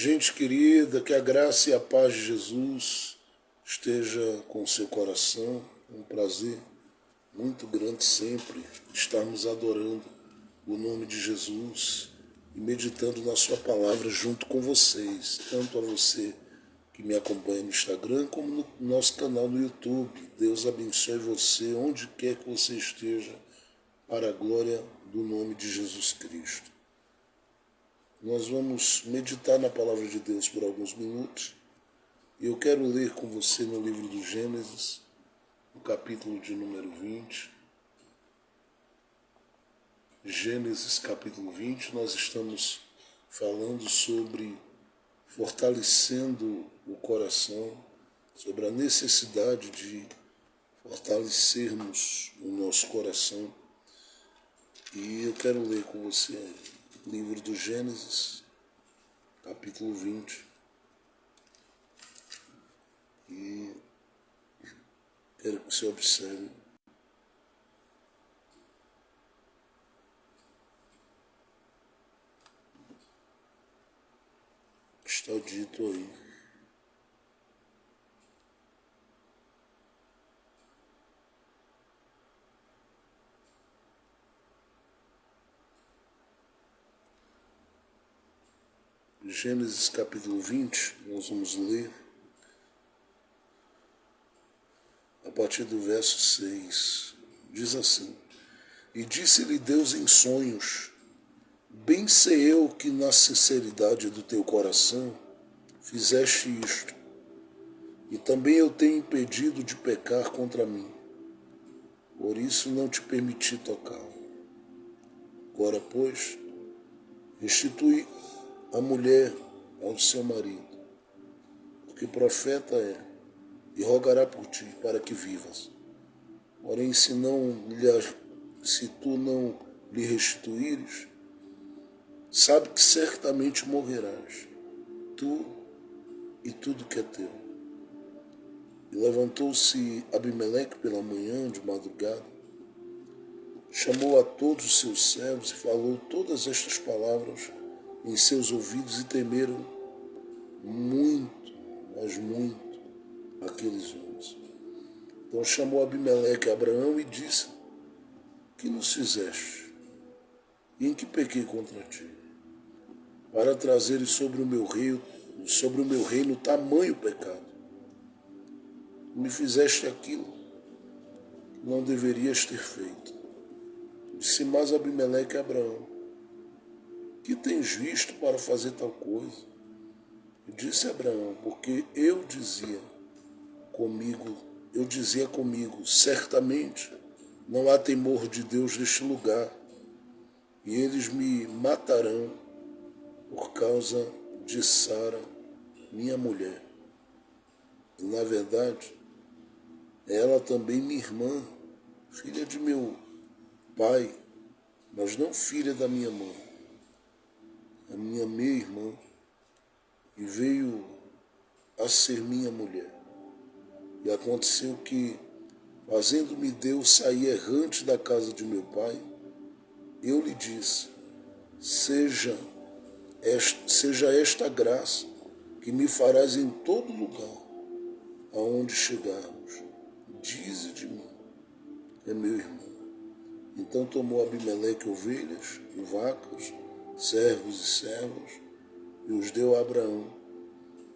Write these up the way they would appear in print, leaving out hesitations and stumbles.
Gente querida, que a graça e a paz de Jesus esteja com o seu coração. É um prazer muito grande sempre estarmos adorando o nome de Jesus e meditando na sua palavra junto com vocês, tanto a você que me acompanha no Instagram como no nosso canal no YouTube. Deus abençoe você onde quer que você esteja, para a glória do nome de Jesus Cristo. Nós vamos meditar na palavra de Deus por alguns minutos. E eu quero ler com você no livro do Gênesis, no capítulo de número 20. Gênesis capítulo 20, nós estamos falando sobre fortalecendo o coração, sobre a necessidade de fortalecermos o nosso coração. E eu quero ler com você o livro do Gênesis, capítulo 20. E quero que você observe o que está dito aí. Gênesis capítulo 20, nós vamos ler a partir do verso 6. Diz assim: E disse-lhe Deus em sonhos: Bem sei eu que na sinceridade do teu coração fizeste isto, e também eu tenho impedido de pecar contra mim. Por isso não te permiti tocá-lo. Agora, pois, restitui a mulher ao seu marido, porque profeta é, e rogará por ti para que vivas. Porém, se tu não lhe restituíres, sabe que certamente morrerás, tu e tudo que é teu. E levantou-se Abimeleque pela manhã, de madrugada, chamou a todos os seus servos e falou todas estas palavras em seus ouvidos, e temeram muito, mas muito, aqueles homens. Então chamou Abimeleque a Abraão e disse: Que nos fizeste? E em que pequei contra ti? Para trazeres sobre o meu reino tamanho pecado. Me fizeste aquilo que não deverias ter feito. Disse mais Abimeleque a Abraão: Que tens visto para fazer tal coisa? E disse Abraão: Porque eu dizia comigo, certamente não há temor de Deus neste lugar, e eles me matarão por causa de Sara, minha mulher. E, na verdade, ela também minha irmã, filha de meu pai, mas não filha da minha mãe, a minha meia-irmã, e veio a ser minha mulher. E aconteceu que, fazendo-me Deus sair errante da casa de meu pai, eu lhe disse: seja esta graça que me farás em todo lugar aonde chegarmos. Dize de mim, é meu irmão. Então tomou Abimeleque ovelhas e vacas, servos e servas, e os deu a Abraão,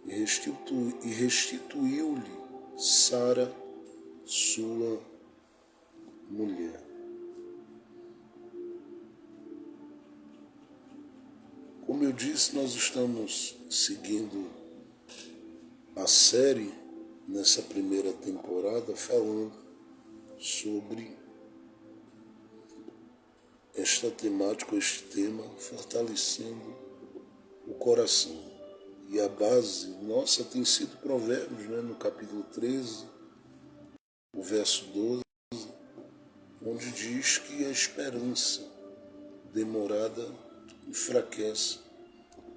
e restituiu-lhe Sara, sua mulher. Como eu disse, nós estamos seguindo a série nessa primeira temporada falando sobre esta temática, este tema, fortalecendo o coração. E a base nossa tem sido Provérbios, no capítulo 13, o verso 12, onde diz que a esperança demorada enfraquece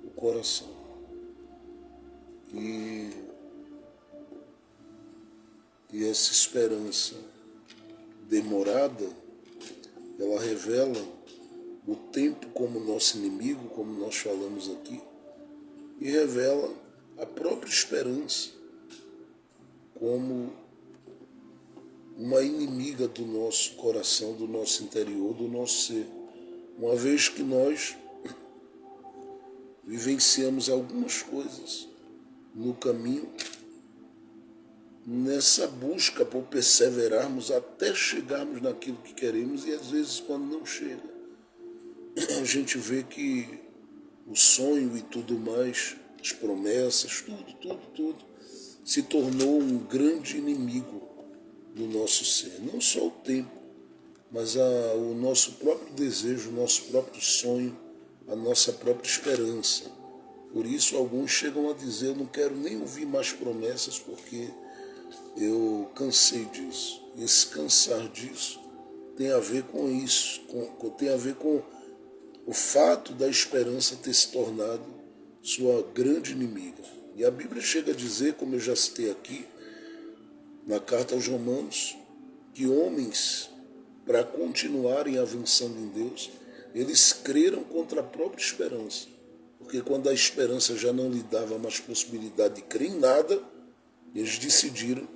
o coração. E essa esperança demorada, ela revela o tempo como nosso inimigo, como nós falamos aqui, e revela a própria esperança como uma inimiga do nosso coração, do nosso interior, do nosso ser. Uma vez que nós vivenciamos algumas coisas no caminho, nessa busca por perseverarmos até chegarmos naquilo que queremos, e às vezes quando não chega, a gente vê que o sonho e tudo mais, as promessas, tudo, se tornou um grande inimigo do nosso ser. Não só o tempo, mas o nosso próprio desejo, o nosso próprio sonho, a nossa própria esperança. Por isso alguns chegam a dizer: eu não quero nem ouvir mais promessas porque eu cansei disso. Esse cansar disso tem a ver com isso, tem a ver com o fato da esperança ter se tornado sua grande inimiga. E a Bíblia chega a dizer, como eu já citei aqui, na carta aos Romanos, que homens, para continuarem avançando em Deus, eles creram contra a própria esperança. Porque quando a esperança já não lhe dava mais possibilidade de crer em nada, eles decidiram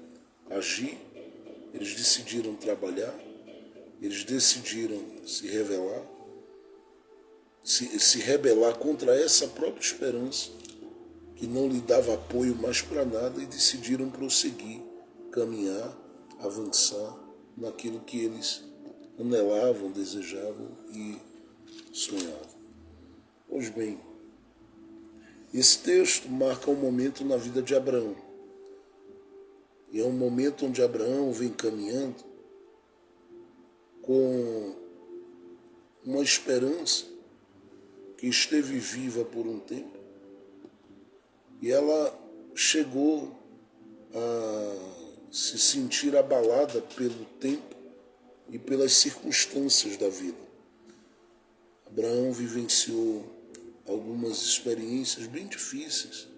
agir, eles decidiram trabalhar, eles decidiram se revelar, se rebelar contra essa própria esperança, que não lhe dava apoio mais para nada, e decidiram prosseguir, caminhar, avançar naquilo que eles anelavam, desejavam e sonhavam. Pois bem, esse texto marca um momento na vida de Abraão. E é um momento onde Abraão vem caminhando com uma esperança que esteve viva por um tempo, e ela chegou a se sentir abalada pelo tempo e pelas circunstâncias da vida. Abraão vivenciou algumas experiências bem difíceis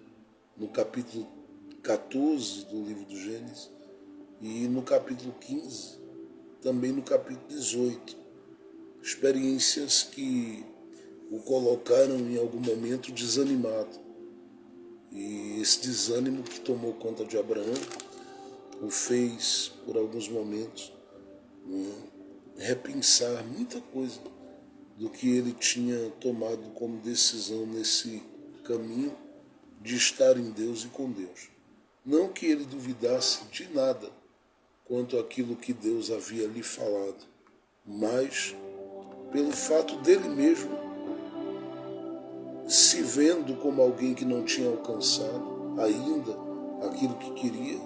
no capítulo 14 do livro do Gênesis e no capítulo 15, também no capítulo 18. Experiências que o colocaram em algum momento desanimado. E esse desânimo que tomou conta de Abraão o fez, por alguns momentos, repensar muita coisa do que ele tinha tomado como decisão nesse caminho de estar em Deus e com Deus. Não que ele duvidasse de nada quanto àquilo que Deus havia lhe falado, mas pelo fato dele mesmo se vendo como alguém que não tinha alcançado ainda aquilo que queria,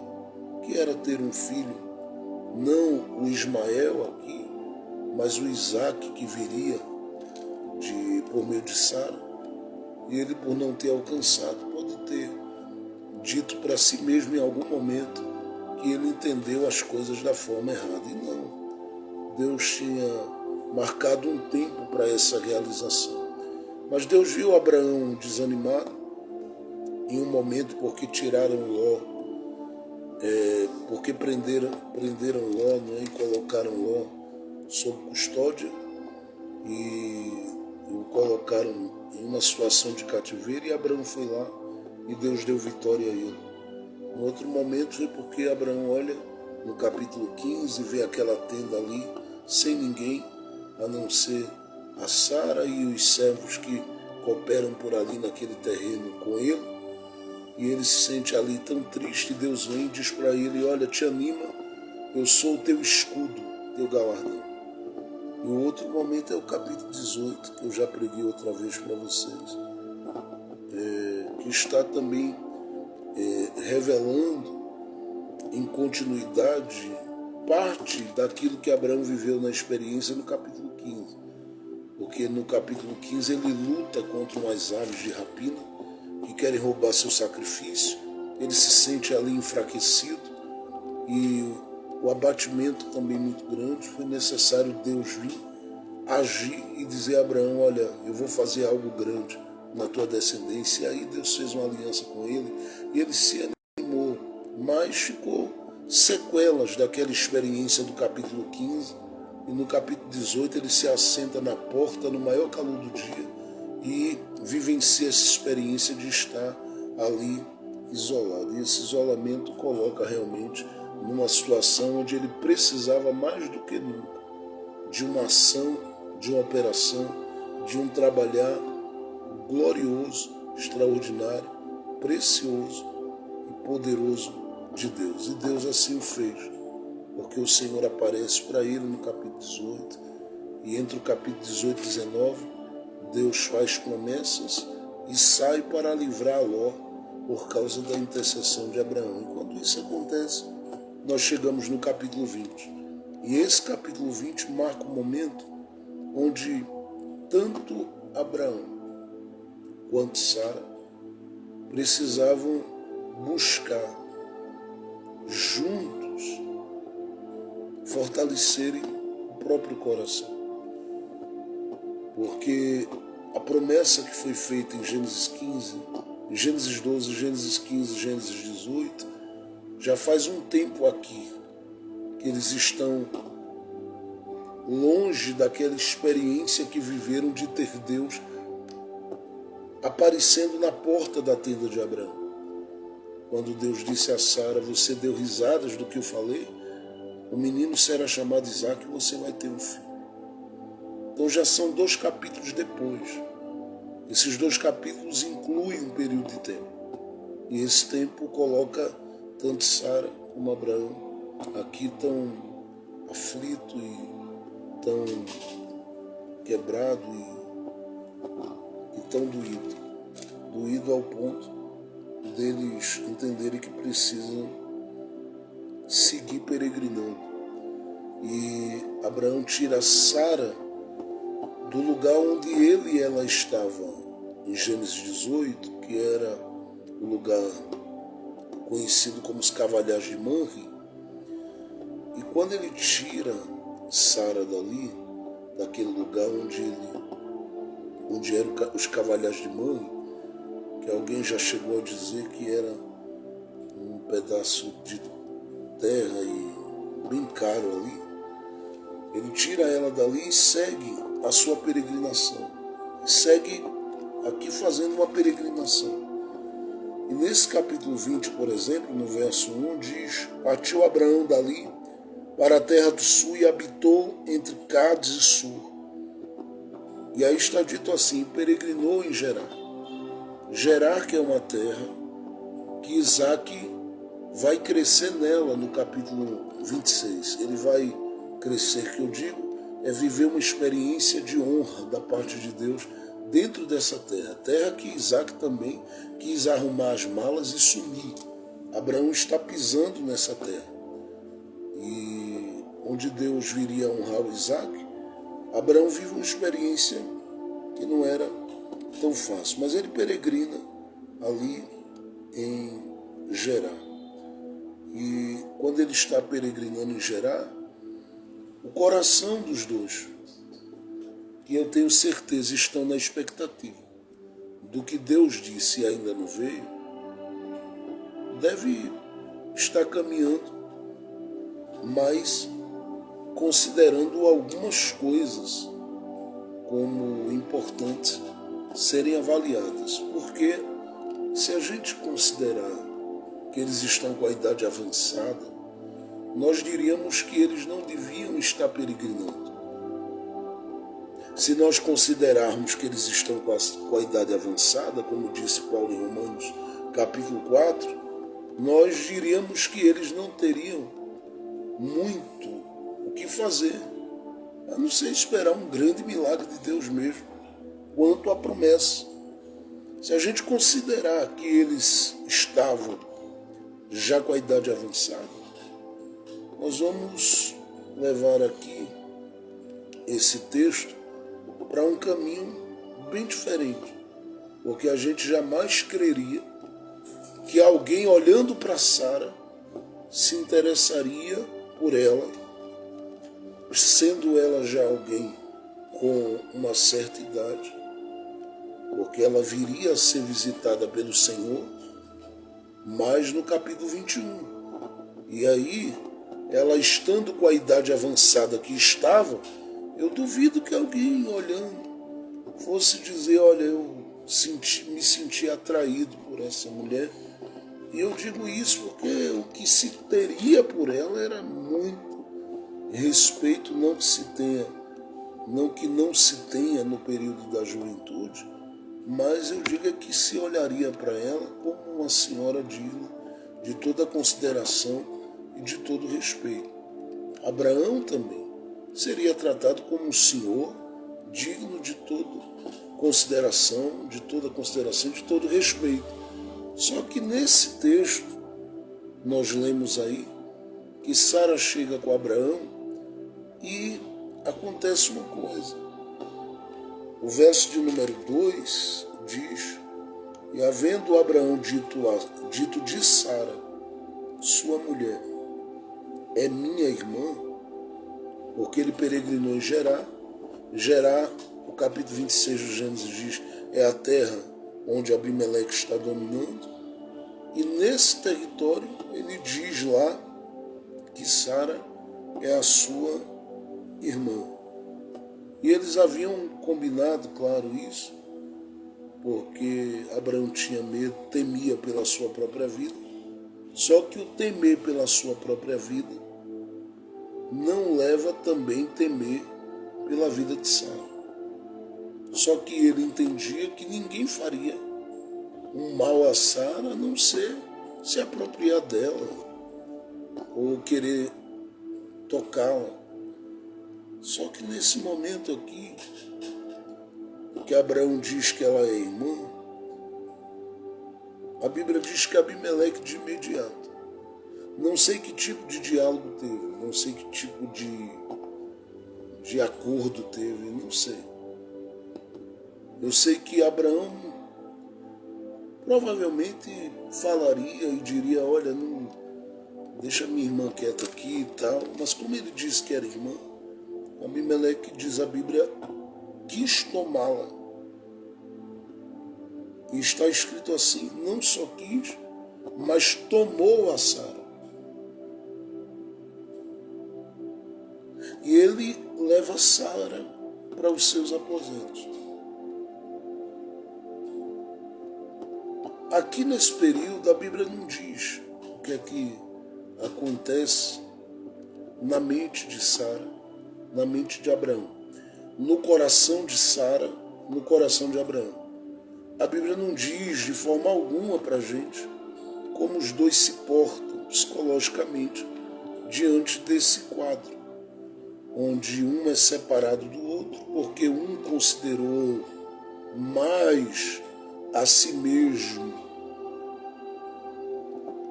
que era ter um filho, não o Ismael aqui, mas o Isaac que viria por meio de Sara. E ele, por não ter alcançado, pode ter dito para si mesmo em algum momento que ele entendeu as coisas da forma errada. E não. Deus tinha marcado um tempo para essa realização. Mas Deus viu Abraão desanimado em um momento porque tiraram Ló, porque prenderam Ló, né, e colocaram Ló sob custódia e o colocaram em uma situação de cativeiro, e Abraão foi lá e Deus deu vitória a ele. No outro momento foi porque Abraão olha no capítulo 15 e vê aquela tenda ali sem ninguém, a não ser a Sara e os servos que cooperam por ali naquele terreno com ele, e ele se sente ali tão triste. Deus vem e diz para ele: olha, te anima, eu sou o teu escudo, teu galardão. E o outro momento é o capítulo 18, que eu já preguei outra vez para vocês, que está também revelando em continuidade parte daquilo que Abraão viveu na experiência no capítulo 15. Porque no capítulo 15 ele luta contra umas aves de rapina que querem roubar seu sacrifício. Ele se sente ali enfraquecido e o abatimento também muito grande. Foi necessário Deus vir, agir e dizer a Abraão: olha, eu vou fazer algo grande na tua descendência. E aí Deus fez uma aliança com ele e ele se animou, mas ficou sequelas daquela experiência do capítulo 15. E no capítulo 18 ele se assenta na porta no maior calor do dia e vivencia essa experiência de estar ali isolado. E esse isolamento coloca realmente numa situação onde ele precisava mais do que nunca de uma ação, de uma operação, de um trabalhar glorioso, extraordinário, precioso e poderoso de Deus. E Deus assim o fez, porque o Senhor aparece para ele no capítulo 18, e entre o capítulo 18 e 19, Deus faz promessas e sai para livrar Ló por causa da intercessão de Abraão. Enquanto isso acontece, nós chegamos no capítulo 20. E esse capítulo 20 marca o momento onde tanto Abraão quanto Sara precisavam buscar juntos fortalecerem o próprio coração. Porque a promessa que foi feita em Gênesis 15, em Gênesis 12, Gênesis 15, Gênesis 18, já faz um tempo aqui que eles estão longe daquela experiência que viveram de ter Deus aparecendo na porta da tenda de Abraão. Quando Deus disse a Sara: você deu risadas do que eu falei, o menino será chamado Isaque e você vai ter um filho. Então já são 2 capítulos depois. Esses 2 capítulos incluem um período de tempo. E esse tempo coloca tanto Sara como Abraão aqui tão aflito e tão quebrado e tão doído ao ponto deles entenderem que precisam seguir peregrinando. E Abraão tira Sara do lugar onde ele e ela estavam, em Gênesis 18, que era o lugar conhecido como os Cavalhais de Manre. E quando ele tira Sara dali, daquele lugar onde eram os Cavalhais de Manre, que alguém já chegou a dizer que era um pedaço de terra e bem caro ali, ele tira ela dali e segue a sua peregrinação. Segue aqui fazendo uma peregrinação. E nesse capítulo 20, por exemplo, no verso 1, diz: partiu Abraão dali para a terra do sul e habitou entre Cádiz e Sur. E aí está dito assim: peregrinou em Gerar. Gerar, que é uma terra que Isaque vai crescer nela no capítulo 26. Ele vai crescer, que eu digo, é viver uma experiência de honra da parte de Deus dentro dessa terra. Terra que Isaque também quis arrumar as malas e sumir. Abraão está pisando nessa terra. E onde Deus viria honrar o Isaque, Abraão vive uma experiência que não era tão fácil. Mas ele peregrina ali em Gerar. E quando ele está peregrinando em Gerar, o coração dos dois, que eu tenho certeza estão na expectativa do que Deus disse e ainda não veio, deve estar caminhando, mas considerando algumas coisas como importantes serem avaliadas. Porque se a gente considerar que eles estão com a idade avançada, nós diríamos que eles não deviam estar peregrinando. Se nós considerarmos que eles estão com a idade avançada, como disse Paulo em Romanos capítulo 4, nós diríamos que eles não teriam muito o que fazer, a não ser esperar um grande milagre de Deus mesmo, quanto à promessa. Se a gente considerar que eles estavam já com a idade avançada, nós vamos levar aqui esse texto para um caminho bem diferente, porque a gente jamais creria que alguém olhando para Sara se interessaria por ela, sendo ela já alguém com uma certa idade, porque ela viria a ser visitada pelo Senhor, mas no capítulo 21. E aí, ela estando com a idade avançada que estava, eu duvido que alguém olhando fosse dizer, olha, me senti atraído por essa mulher. E eu digo isso porque o que se teria por ela era muito respeito, não que não se tenha no período da juventude, mas eu digo que se olharia para ela como uma senhora digna de toda consideração e de todo respeito. Abraão também seria tratado como um senhor digno de toda consideração, de todo respeito. Só que nesse texto, nós lemos aí que Sara chega com Abraão e acontece uma coisa. O verso de número 2 diz: e havendo Abraão dito de Sara, sua mulher, é minha irmã, porque ele peregrinou em Gerar. Gerar, o capítulo 26 do Gênesis diz, é a terra onde Abimeleque está dominando. E nesse território ele diz lá que Sara é a sua irmã. E eles haviam combinado, claro, isso, porque Abraão tinha medo, temia pela sua própria vida. Só que o temer pela sua própria vida não leva também temer pela vida de Sara. Só que ele entendia que ninguém faria um mal a Sara a não ser se apropriar dela ou querer tocá-la. Só que nesse momento aqui, que Abraão diz que ela é irmã, a Bíblia diz que Abimeleque de imediato, não sei que tipo de diálogo teve, não sei que tipo de acordo teve, não sei. Eu sei que Abraão provavelmente falaria e diria, olha, não, deixa minha irmã quieta aqui e tal, mas como ele disse que era irmã, Abimeleque, diz a Bíblia, quis tomá-la. E está escrito assim, não só quis, mas tomou a Sara. E ele leva Sara para os seus aposentos. Aqui nesse período a Bíblia não diz o que é que acontece na mente de Sara, na mente de Abraão, no coração de Sara, no coração de Abraão. A Bíblia não diz de forma alguma para a gente como os dois se portam psicologicamente diante desse quadro, onde um é separado do outro, porque um considerou mais a si mesmo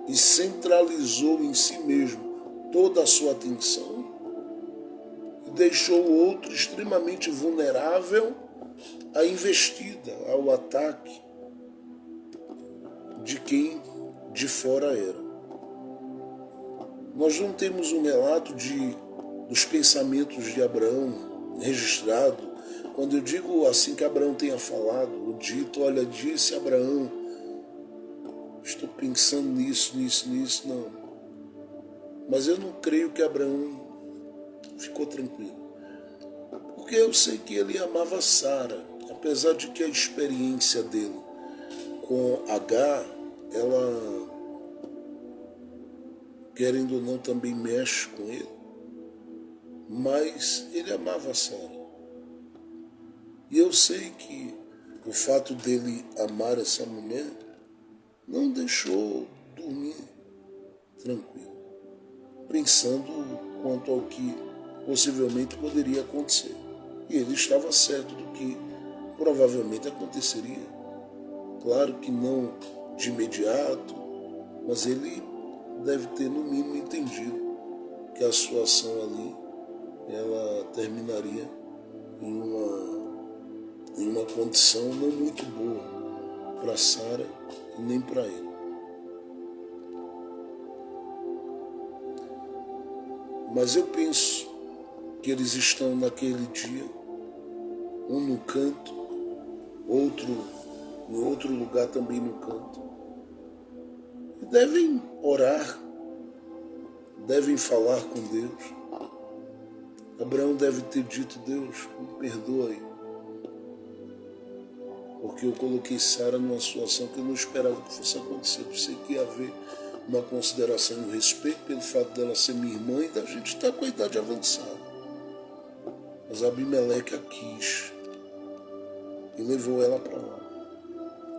e centralizou em si mesmo toda a sua atenção e deixou o outro extremamente vulnerável à investida, ao ataque de quem de fora era. Nós não temos um relato dos pensamentos de Abraão registrado. Quando eu digo assim que Abraão tenha falado, o dito, olha, disse Abraão, estou pensando nisso, não. Mas eu não creio que Abraão ficou tranquilo. Porque eu sei que ele amava Sara, apesar de que a experiência dele com Agar, ela, querendo ou não, também mexe com ele. Mas ele amava Sara. E eu sei que o fato dele amar essa mulher não deixou dormir tranquilo, pensando quanto ao que possivelmente poderia acontecer. E ele estava certo do que provavelmente aconteceria. Claro que não de imediato, mas ele deve ter no mínimo entendido que a sua ação ali, ela terminaria em uma condição não muito boa para Sara e nem para ele. Mas eu penso que eles estão naquele dia, um no canto, outro em outro lugar também no canto. E devem orar, devem falar com Deus. Abraão deve ter dito, Deus, me perdoe. porque eu coloquei Sara numa situação que eu não esperava que fosse acontecer. Eu pensei que ia haver uma consideração e um respeito pelo fato dela ser minha irmã e da gente estar com a idade avançada. Mas Abimeleque a quis e levou ela para lá.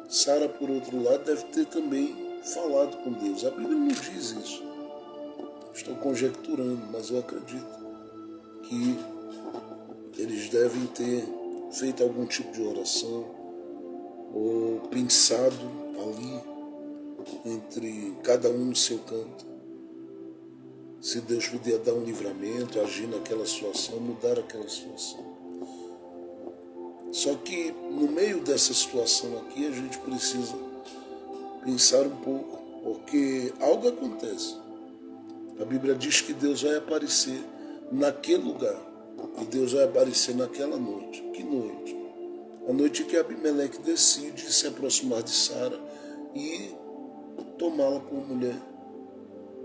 Sara, por outro lado, deve ter também falado com Deus. A Bíblia não diz isso. Estou conjecturando, mas eu acredito que eles devem ter feito algum tipo de oração ou pensado ali entre cada um no seu canto. Se Deus podia dar um livramento, agir naquela situação, mudar aquela situação. Só que no meio dessa situação aqui a gente precisa pensar um pouco, porque algo acontece. A Bíblia diz que Deus vai aparecer naquele lugar e Deus vai aparecer naquela noite. Que noite? A noite que Abimeleque decide se aproximar de Sara e tomá-la como mulher,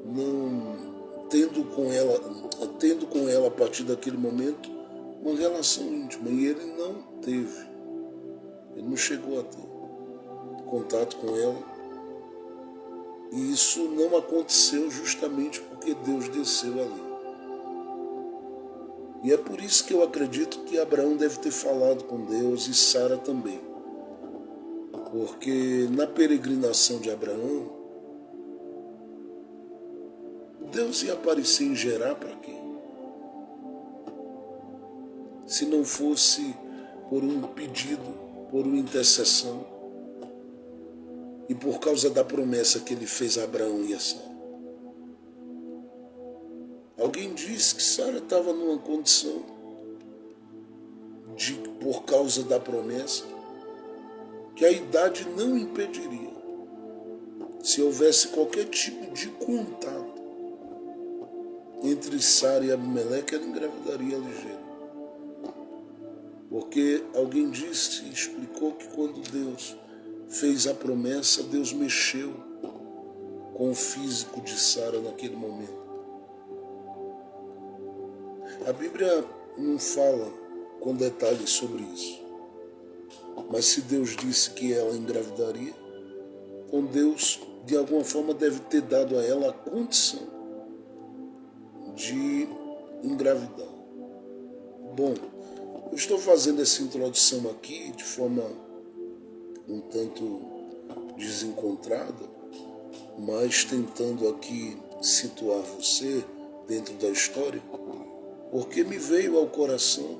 não tendo com ela a partir daquele momento uma relação íntima, e ele não teve, ele não chegou a ter contato com ela, e isso não aconteceu justamente porque Deus desceu ali. E é por isso que eu acredito que Abraão deve ter falado com Deus e Sara também, porque na peregrinação de Abraão, Deus ia aparecer em Gerar para quê? Se não fosse por um pedido, por uma intercessão e por causa da promessa que ele fez a Abraão e a Sara. Alguém disse que Sara estava numa condição de, por causa da promessa, que a idade não impediria. Se houvesse qualquer tipo de contato entre Sara e Abimeleque, ela engravidaria ligeiro. Porque alguém disse, explicou que quando Deus fez a promessa, Deus mexeu com o físico de Sara naquele momento. A Bíblia não fala com detalhes sobre isso. Mas se Deus disse que ela engravidaria, então Deus, de alguma forma, deve ter dado a ela a condição de engravidar. Bom, eu estou fazendo essa introdução aqui de forma um tanto desencontrada, mas tentando aqui situar você dentro da história, porque me veio ao coração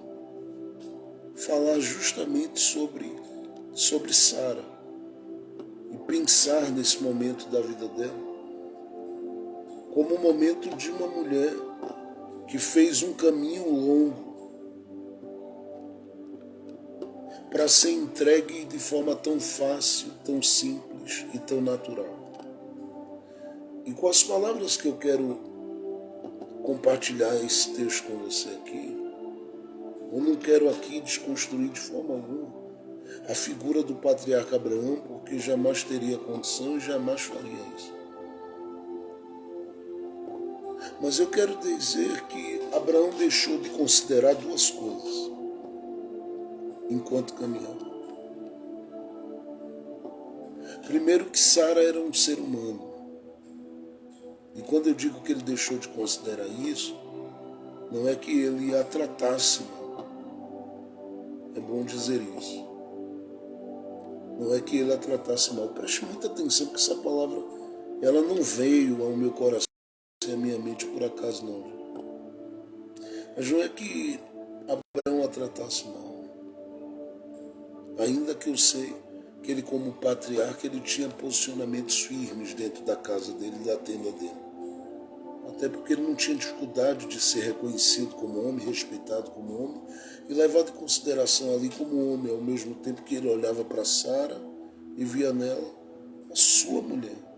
falar justamente sobre Sara e pensar nesse momento da vida dela como um momento de uma mulher que fez um caminho longo para ser entregue de forma tão fácil, tão simples e tão natural. E com as palavras que eu quero compartilhar esse texto com você aqui, eu não quero aqui desconstruir de forma alguma a figura do patriarca Abraão, porque jamais teria condição e jamais faria isso. Mas eu quero dizer que Abraão deixou de considerar duas coisas enquanto caminhava. Primeiro, que Sara era um ser humano. E quando eu digo que ele deixou de considerar isso, não é que ele a tratasse mal. É bom dizer isso. Não é que ele a tratasse mal. Preste muita atenção, porque essa palavra ela não veio ao meu coração e à minha mente por acaso, não. Mas não é que Abraão a tratasse mal. Ainda que eu sei que ele, como patriarca, ele tinha posicionamentos firmes dentro da casa dele e da tenda dele. Até porque ele não tinha dificuldade de ser reconhecido como homem, respeitado como homem e levado em consideração ali como homem, ao mesmo tempo que ele olhava para Sara e via nela a sua mulher.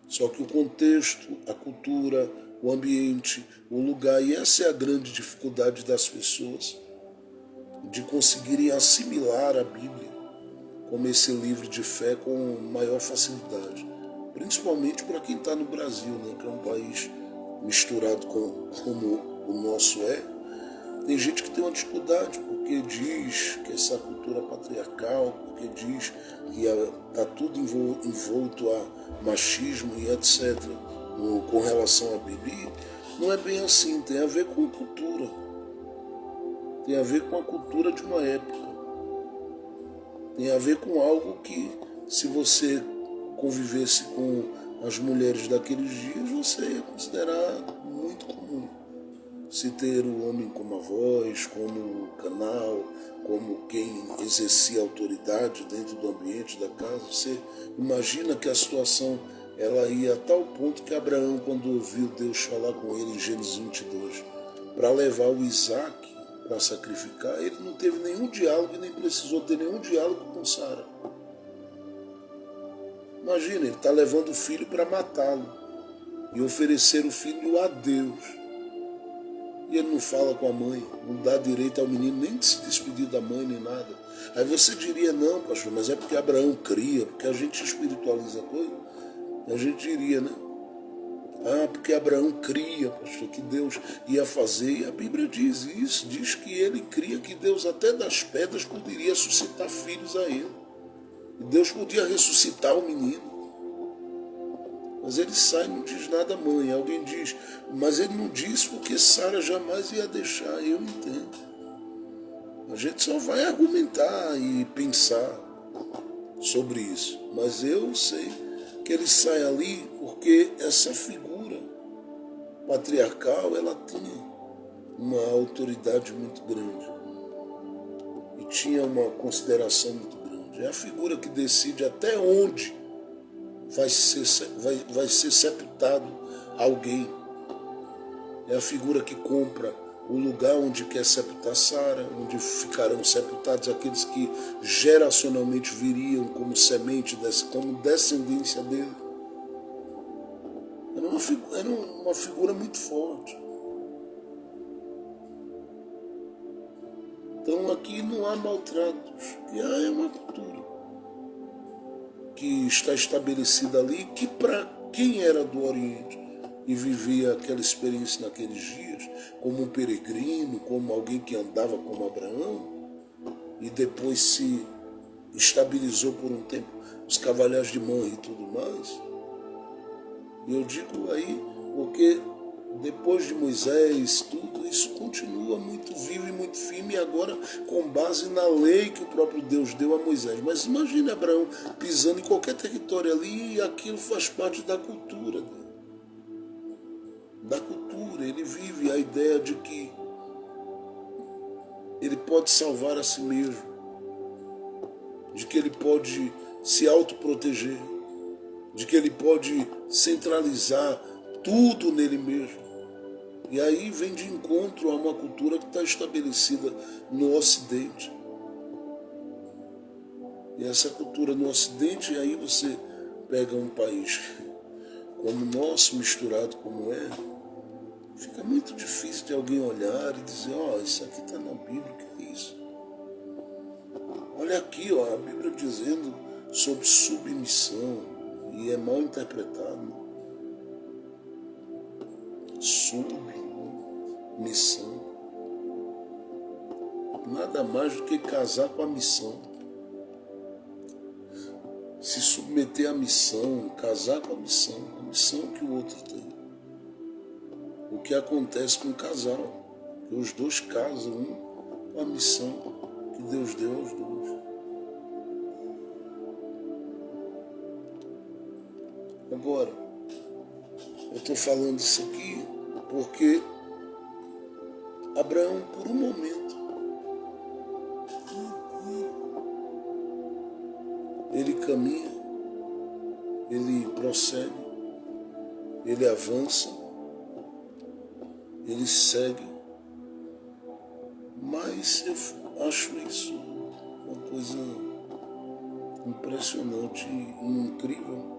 Só que o contexto, a cultura, o ambiente, o lugar, e essa é a grande dificuldade das pessoas, de conseguirem assimilar a Bíblia como esse livro de fé com maior facilidade. Principalmente para quem está no Brasil, né, que é um país misturado como o nosso é. Tem gente que tem uma dificuldade, porque porque diz que essa cultura patriarcal, porque diz que está tudo envolto a machismo e etc. Com relação à Bíblia, não é bem assim, tem a ver com a cultura. Tem a ver com a cultura de uma época. Tem a ver com algo que, se você convivesse com as mulheres daqueles dias, você ia considerar muito comum. Se ter o homem como a voz, como canal, como quem exercia autoridade dentro do ambiente da casa, você imagina que a situação ela ia a tal ponto que Abraão, quando ouviu Deus falar com ele em Gênesis 22, para levar o Isaac para sacrificar, ele não teve nenhum diálogo e nem precisou ter nenhum diálogo com Sara. Imagina, ele está levando o filho para matá-lo e oferecer o filho a Deus. E ele não fala com a mãe, não dá direito ao menino nem de se despedir da mãe nem nada. Aí você diria, não, pastor, mas é porque Abraão cria, porque a gente espiritualiza a coisa. A gente diria, né? Ah, porque Abraão cria, pastor, que Deus ia fazer. E a Bíblia diz isso, diz que ele cria, que Deus até das pedras poderia suscitar filhos a ele. E Deus podia ressuscitar o menino. Mas ele sai e não diz nada à mãe. Alguém diz, mas ele não diz porque Sara jamais ia deixar. Eu entendo. A gente só vai argumentar e pensar sobre isso. Mas eu sei que ele sai ali porque essa figura patriarcal, ela tinha uma autoridade muito grande. E tinha uma consideração muito grande. É a figura que decide até onde vai ser sepultado alguém. É a figura que compra o lugar onde quer sepultar Sara, onde ficarão sepultados aqueles que geracionalmente viriam como semente, como descendência dele. Era uma figura muito forte. Então aqui não há maltratos, e é uma cultura que está estabelecida ali, que para quem era do Oriente e vivia aquela experiência naqueles dias, como um peregrino, como alguém que andava como Abraão, e depois se estabilizou por um tempo os cavaleiros de mão e tudo mais. E eu digo aí porque depois de Moisés, tudo isso continua muito vivo e muito firme, e agora com base na lei que o próprio Deus deu a Moisés. Mas imagine Abraão pisando em qualquer território ali, e aquilo faz parte da cultura dele. Da cultura, ele vive a ideia de que ele pode salvar a si mesmo, de que ele pode se autoproteger, de que ele pode centralizar tudo nele mesmo. E aí vem de encontro a uma cultura que está estabelecida no Ocidente. E essa cultura no Ocidente, aí você pega um país como o nosso, misturado como é, fica muito difícil de alguém olhar e dizer, isso aqui está na Bíblia, o que é isso? Olha aqui, a Bíblia dizendo sobre submissão, e é mal interpretado. Submissão. Nada mais do que casar com a missão. Se submeter à missão, casar com a missão que o outro tem. O que acontece com o casal, que os dois casam, com a missão que Deus deu aos dois. Agora, eu estou falando isso aqui porque Abraão, por um momento, ele caminha, ele prossegue, ele avança, ele segue, mas eu acho isso uma coisa impressionante e incrível.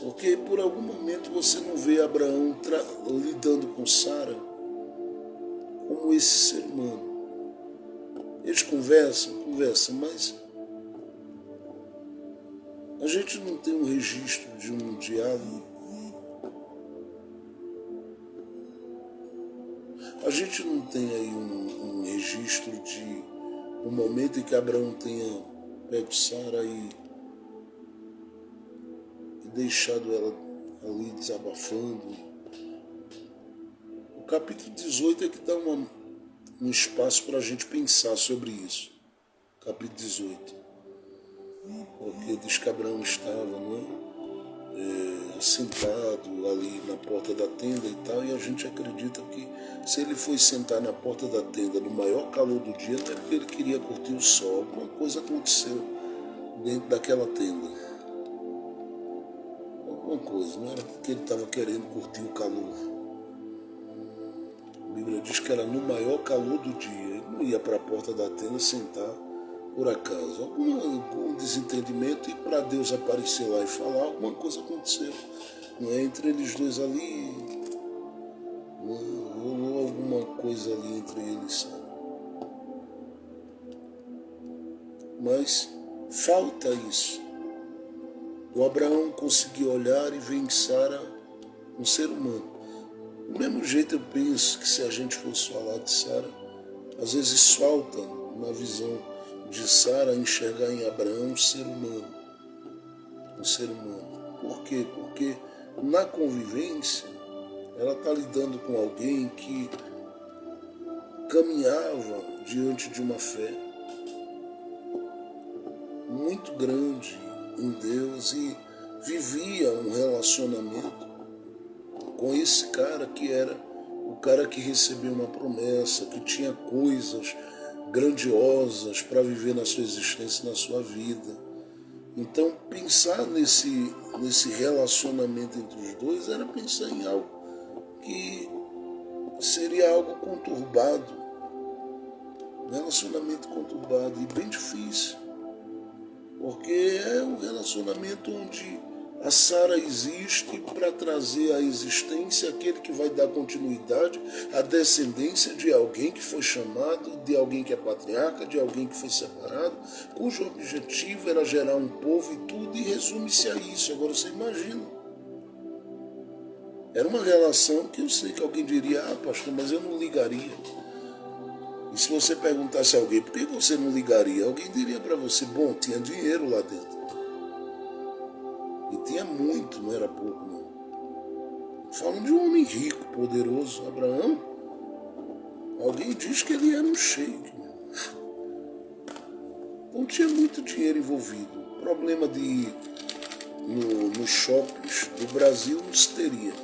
Porque por algum momento você não vê Abraão lidando com Sara como esse ser humano. Eles conversam, mas a gente não tem um registro de um diálogo. A gente não tem aí um registro de um momento em que Abraão tenha pego Sara e deixado ela ali desabafando. O capítulo 18 é que dá um espaço para a gente pensar sobre isso. Capítulo 18. Porque diz que Abraão estava, sentado ali na porta da tenda e tal, e a gente acredita que se ele foi sentar na porta da tenda no maior calor do dia, não é porque ele queria curtir o sol. Alguma coisa aconteceu dentro daquela tenda. Alguma coisa, não era porque ele estava querendo curtir o calor. A Bíblia diz que era no maior calor do dia. Ele não ia para a porta da tenda sentar por acaso. Algum desentendimento, e para Deus aparecer lá e falar, alguma coisa aconteceu. Não é? Entre eles dois ali, rolou alguma coisa ali entre eles, sabe? Mas falta isso. O Abraão conseguiu olhar e ver em Sara um ser humano. Do mesmo jeito eu penso que se a gente fosse falar de Sara, às vezes falta na visão de Sara enxergar em Abraão um ser humano. Um ser humano. Por quê? Porque na convivência ela está lidando com alguém que caminhava diante de uma fé muito grande em Deus e vivia um relacionamento com esse cara que era o cara que recebeu uma promessa, que tinha coisas grandiosas para viver na sua existência, na sua vida. Então, pensar nesse relacionamento entre os dois era pensar em algo que seria algo conturbado, um relacionamento conturbado e bem difícil, porque é um relacionamento onde a Sara existe para trazer à existência aquele que vai dar continuidade à descendência de alguém que foi chamado, de alguém que é patriarca, de alguém que foi separado, cujo objetivo era gerar um povo e tudo, e resume-se a isso. Agora você imagina. Era uma relação que eu sei que alguém diria, pastor, mas eu não ligaria. E se você perguntasse a alguém, por que você não ligaria? Alguém diria para você, bom, tinha dinheiro lá dentro. E tinha muito, não era pouco, não. Falam de um homem rico, poderoso, Abraão. Alguém diz que ele era um sheik. Então tinha muito dinheiro envolvido. O problema de ir nos shoppings do Brasil não se teria.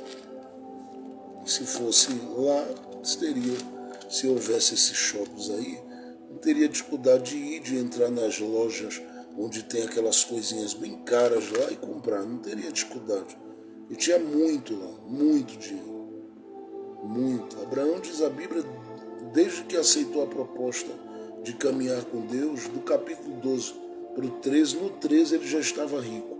Se fosse lá, se teria. Se houvesse esses shoppings aí, não teria dificuldade de ir, de entrar nas lojas onde tem aquelas coisinhas bem caras lá e comprar, não teria dificuldade. E tinha muito lá, muito dinheiro. Muito. Abraão, diz a Bíblia, desde que aceitou a proposta de caminhar com Deus, do capítulo 12 para o 13, no 13 ele já estava rico.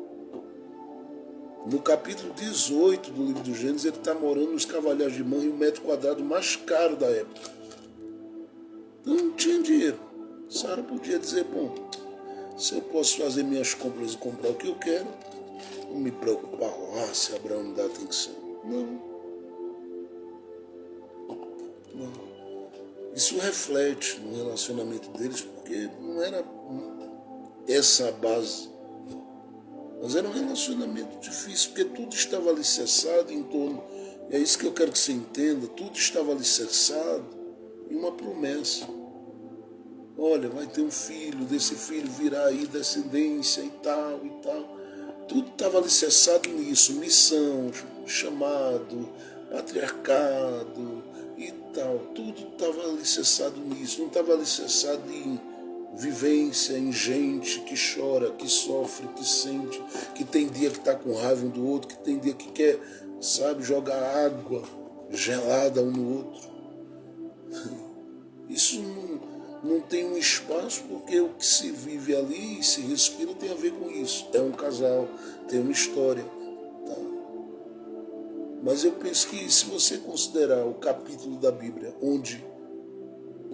No capítulo 18 do livro do Gênesis, ele está morando nos Cavalheiros de Mãe, o metro quadrado mais caro da época. Então não tinha dinheiro. Sara podia dizer, bom, se eu posso fazer minhas compras e comprar o que eu quero, não me preocupar lá se Abraão me dá atenção. Não. Isso reflete no relacionamento deles, porque não era essa a base. Mas era um relacionamento difícil, porque tudo estava alicerçado em torno, e é isso que eu quero que você entenda, tudo estava alicerçado em uma promessa. Olha, vai ter um filho, desse filho virá aí descendência e tal e tal. Tudo estava alicerçado nisso, missão, chamado, patriarcado e tal. Tudo estava alicerçado nisso, não estava alicerçado em vivência, em gente que chora, que sofre, que sente, que tem dia que está com raiva um do outro, que tem dia que quer, sabe, jogar água gelada um no outro. Isso não tem um espaço, porque o que se vive ali e se respira tem a ver com isso. É um casal, tem uma história. Tá? Mas eu penso que se você considerar o capítulo da Bíblia onde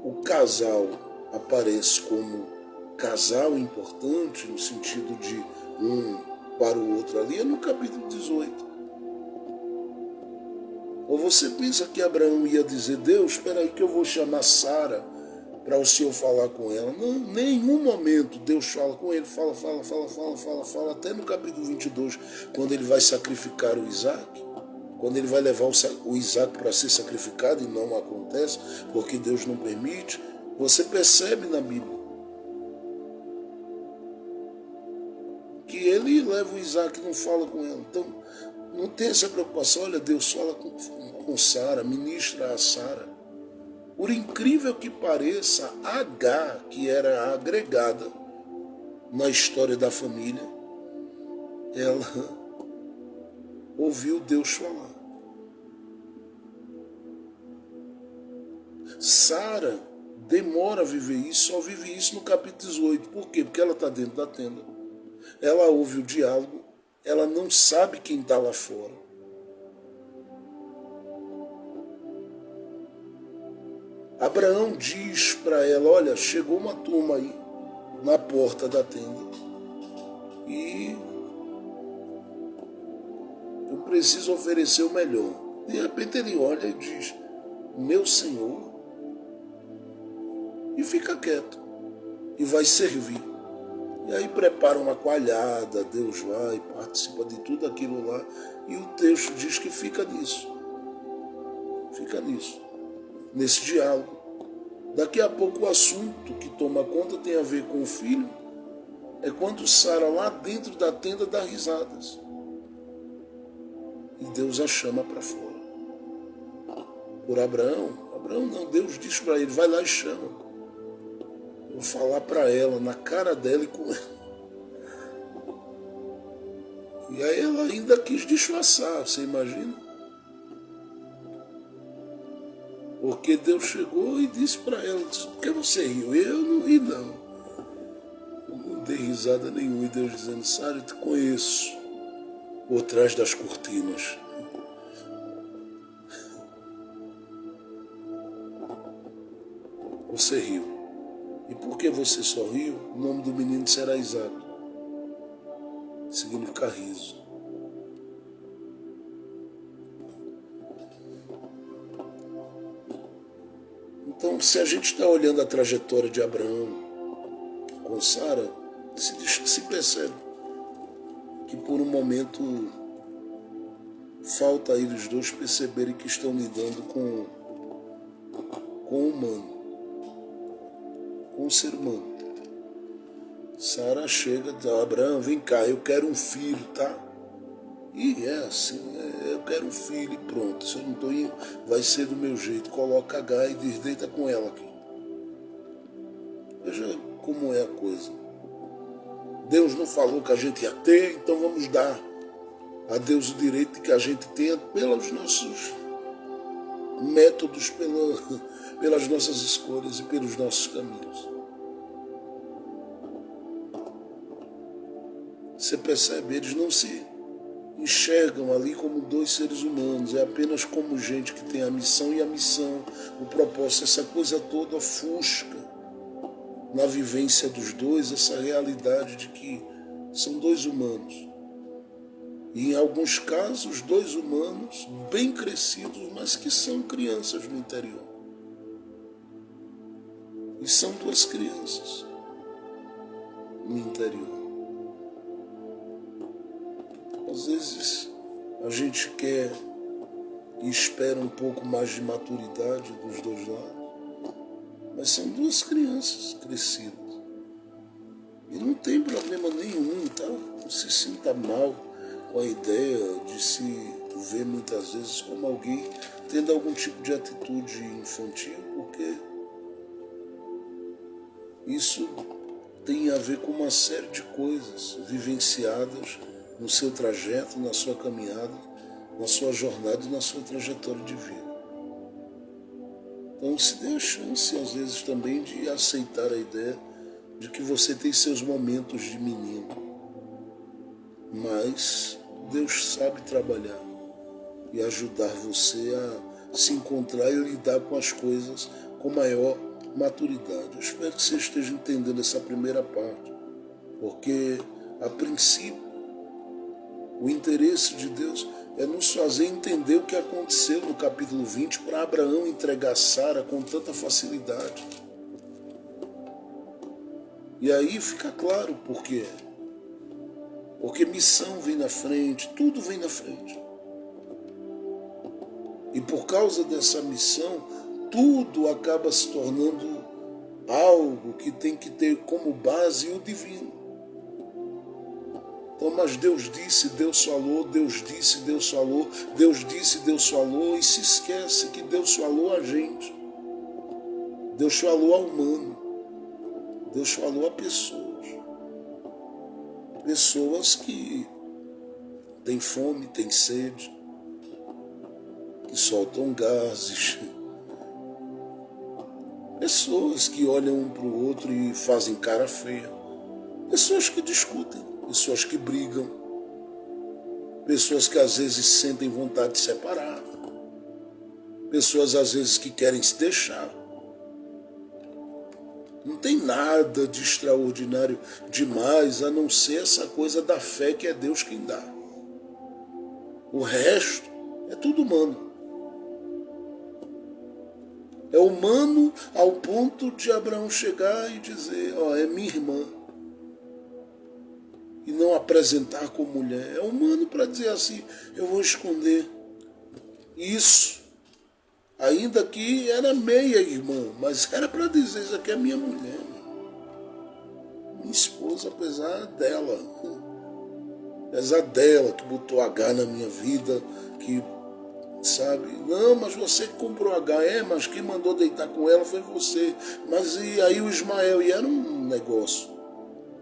o casal aparece como casal importante, no sentido de um para o outro ali, é no capítulo 18. Ou você pensa que Abraão ia dizer, Deus, espera aí que eu vou chamar Sara para o Senhor falar com ela? Não, em nenhum momento Deus fala com ele, fala, até no capítulo 22, quando ele vai sacrificar o Isaac, quando ele vai levar o Isaac para ser sacrificado, e não acontece, porque Deus não permite. Você percebe na Bíblia que ele leva o Isaac e não fala com ela. Então, não tem essa preocupação. Olha, Deus fala com Sara, ministra a Sara. Por incrível que pareça, Agar, que era a agregada na história da família, ela ouviu Deus falar. Sara demora a viver isso, só vive isso no capítulo 18. Por quê? Porque ela está dentro da tenda. Ela ouve o diálogo, ela não sabe quem está lá fora. Abraão diz para ela, olha, chegou uma turma aí na porta da tenda e eu preciso oferecer o melhor. De repente ele olha e diz, meu Senhor, e fica quieto e vai servir. E aí prepara uma coalhada, Deus vai, participa de tudo aquilo lá, e o texto diz que fica nisso, nesse diálogo. Daqui a pouco o assunto que toma conta tem a ver com o filho, é quando Sara lá dentro da tenda dá risadas. E Deus a chama para fora. Por Abraão não, Deus diz para ele, vai lá e chama. Vou falar para ela, na cara dela e com ela. E aí ela ainda quis disfarçar, você imagina? Porque Deus chegou e disse para ela, por que você riu? Eu não ri não. Eu não dei risada nenhuma. E Deus dizendo, Sara, eu te conheço por trás das cortinas. Você riu. E porque você só riu, o nome do menino será Isaac. Significa riso. Então, se a gente está olhando a trajetória de Abraão com Sara, se percebe que por um momento falta a eles dois perceberem que estão lidando com o humano, com o ser humano. Sara chega, Abraão, vem cá, eu quero um filho, tá? E é assim, eu quero um filho e pronto. Se eu não estou indo, vai ser do meu jeito. Coloca H e diz, deita com ela aqui. Veja como é a coisa. Deus não falou que a gente ia ter, então vamos dar a Deus o direito de que a gente tenha pelos nossos métodos, pelas nossas escolhas e pelos nossos caminhos. Você percebe, eles não se enxergam ali como dois seres humanos, é apenas como gente que tem a missão e a missão, o propósito, essa coisa toda ofusca na vivência dos dois, essa realidade de que são dois humanos. E em alguns casos, dois humanos bem crescidos, mas que são crianças no interior. E são duas crianças no interior. Às vezes a gente quer e espera um pouco mais de maturidade dos dois lados, mas são duas crianças crescidas. E não tem problema nenhum, tá? Não se sinta mal com a ideia de se ver muitas vezes como alguém tendo algum tipo de atitude infantil, porque isso tem a ver com uma série de coisas vivenciadas no seu trajeto, na sua caminhada, na sua jornada e na sua trajetória de vida. Então se dê a chance, às vezes, também de aceitar a ideia de que você tem seus momentos de menino. Mas Deus sabe trabalhar e ajudar você a se encontrar e lidar com as coisas com maior maturidade. Eu espero que você esteja entendendo essa primeira parte, porque, a princípio, o interesse de Deus é nos fazer entender o que aconteceu no capítulo 20 para Abraão entregar Sara com tanta facilidade. E aí fica claro por quê. Porque missão vem na frente, tudo vem na frente. E por causa dessa missão, tudo acaba se tornando algo que tem que ter como base o divino. Então, mas Deus disse, Deus falou, Deus disse, Deus falou, Deus disse, Deus falou, e se esquece que Deus falou a gente. Deus falou ao humano. Deus falou a pessoas. Pessoas que têm fome, têm sede, que soltam gases. Pessoas que olham um para o outro e fazem cara feia. Pessoas que discutem, pessoas que brigam. Pessoas que às vezes sentem vontade de separar. Pessoas às vezes que querem se deixar. Não tem nada de extraordinário demais a não ser essa coisa da fé que é Deus quem dá. O resto é tudo humano. É humano ao ponto de Abraão chegar e dizer, ó, é minha irmã. E não apresentar como mulher. É humano para dizer assim, eu vou esconder isso. Ainda que era meia irmã, mas era para dizer, isso aqui é minha mulher. Minha esposa, apesar dela que botou H na minha vida, que, sabe, não, mas você que comprou H, mas quem mandou deitar com ela foi você. Mas e aí o Ismael, e era um negócio.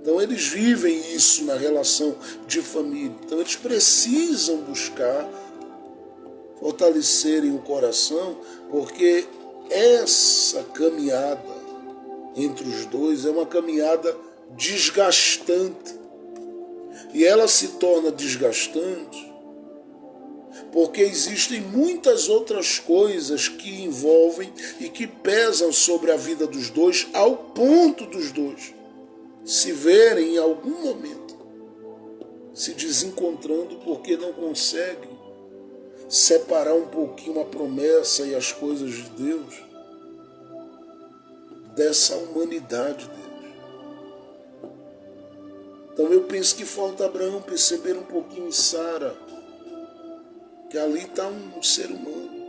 Então eles vivem isso na relação de família. Então eles precisam buscar fortalecerem o coração, porque essa caminhada entre os dois é uma caminhada desgastante. E ela se torna desgastante porque existem muitas outras coisas que envolvem e que pesam sobre a vida dos dois, ao ponto dos dois se verem em algum momento se desencontrando porque não conseguem separar um pouquinho a promessa e as coisas de Deus dessa humanidade deles. Então eu penso que falta Abraão perceber um pouquinho em Sara, que ali está um ser humano.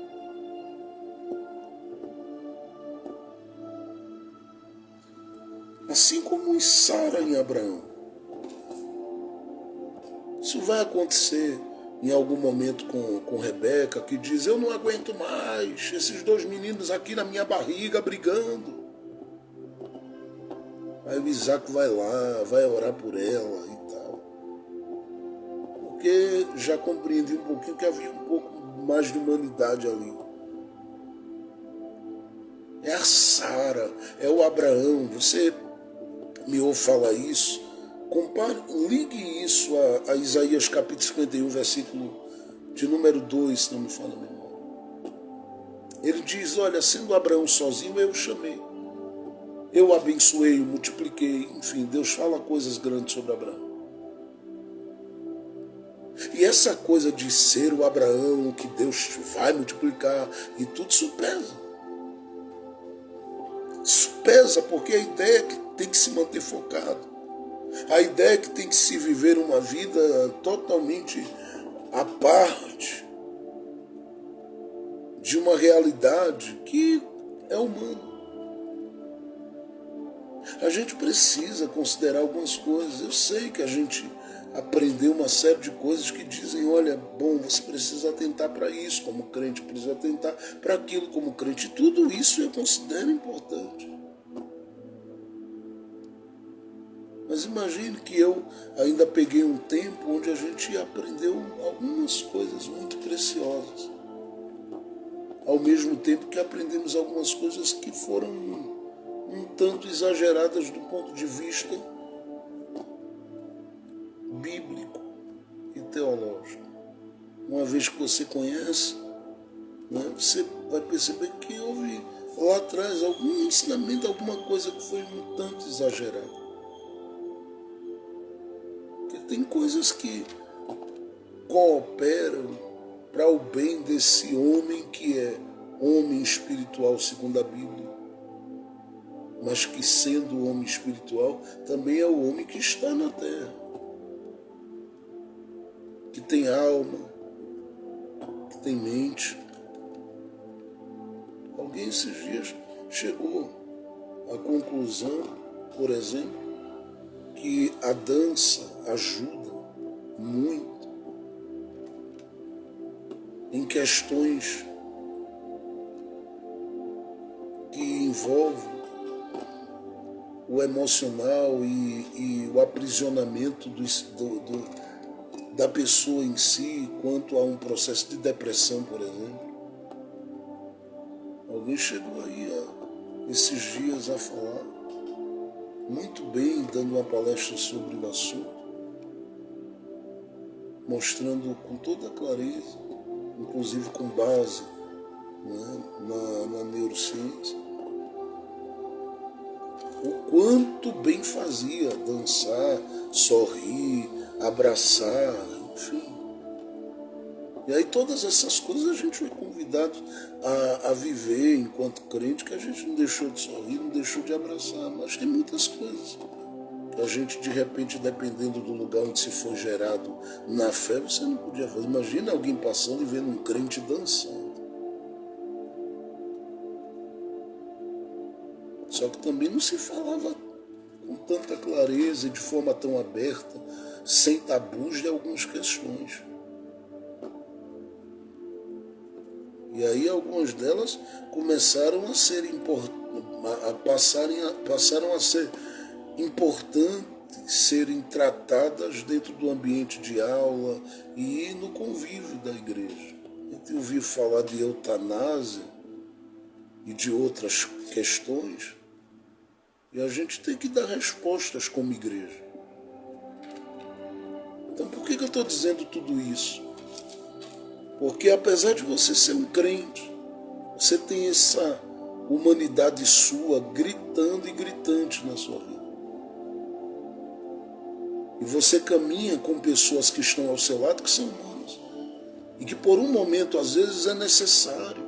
Assim como em Sara em Abraão. Isso vai acontecer em algum momento com Rebeca, que diz, eu não aguento mais esses dois meninos aqui na minha barriga brigando. Aí o Isaac vai lá, vai orar por ela e tal. Porque já compreendi um pouquinho que havia um pouco mais de humanidade ali. É a Sara, é o Abraão. Você me ouve falar isso, ligue isso a Isaías capítulo 51, versículo de número 2, se não me falha a memória. Ele diz, olha, sendo Abraão sozinho, eu o chamei. Eu o abençoei, o multipliquei. Enfim, Deus fala coisas grandes sobre Abraão. E essa coisa de ser o Abraão, que Deus vai multiplicar, e tudo isso pesa. Isso pesa porque a ideia é que tem que se manter focado. A ideia é que tem que se viver uma vida totalmente à parte de uma realidade que é humana. A gente precisa considerar algumas coisas. Eu sei que a gente aprendeu uma série de coisas que dizem, olha, bom, você precisa atentar para isso como crente, precisa atentar para aquilo como crente. Tudo isso eu considero importante. Mas imagine que eu ainda peguei um tempo onde a gente aprendeu algumas coisas muito preciosas. Ao mesmo tempo que aprendemos algumas coisas que foram um tanto exageradas do ponto de vista bíblico e teológico. Uma vez que você conhece, né, você vai perceber que houve lá atrás algum ensinamento, alguma coisa que foi um tanto exagerada. Porque tem coisas que cooperam para o bem desse homem que é homem espiritual segundo a Bíblia, mas que sendo homem espiritual também é o homem que está na terra, que tem alma, que tem mente. Alguém esses dias chegou à conclusão, por exemplo, que a dança ajuda muito em questões que envolvem o emocional e o aprisionamento da pessoa em si, quanto a um processo de depressão, por exemplo. Alguém chegou aí esses dias a falar muito bem, dando uma palestra sobre o assunto, mostrando com toda clareza, inclusive com base, né, na neurociência, o quanto bem fazia dançar, sorrir, abraçar, enfim. E aí todas essas coisas a gente foi convidado a viver enquanto crente, que a gente não deixou de sorrir, não deixou de abraçar, mas tem muitas coisas que a gente, de repente, dependendo do lugar onde se foi gerado na fé, você não podia fazer. Imagina alguém passando e vendo um crente dançando. Só que também não se falava com tanta clareza e de forma tão aberta, sem tabus de algumas questões. E aí algumas delas começaram a ser passaram a ser importantes, serem tratadas dentro do ambiente de aula e no convívio da igreja. A gente ouviu falar de eutanásia e de outras questões, e a gente tem que dar respostas como igreja. Então por que eu estou dizendo tudo isso? Porque apesar de você ser um crente, você tem essa humanidade sua gritando e gritante na sua vida. E você caminha com pessoas que estão ao seu lado que são humanas. E que por um momento, às vezes, é necessário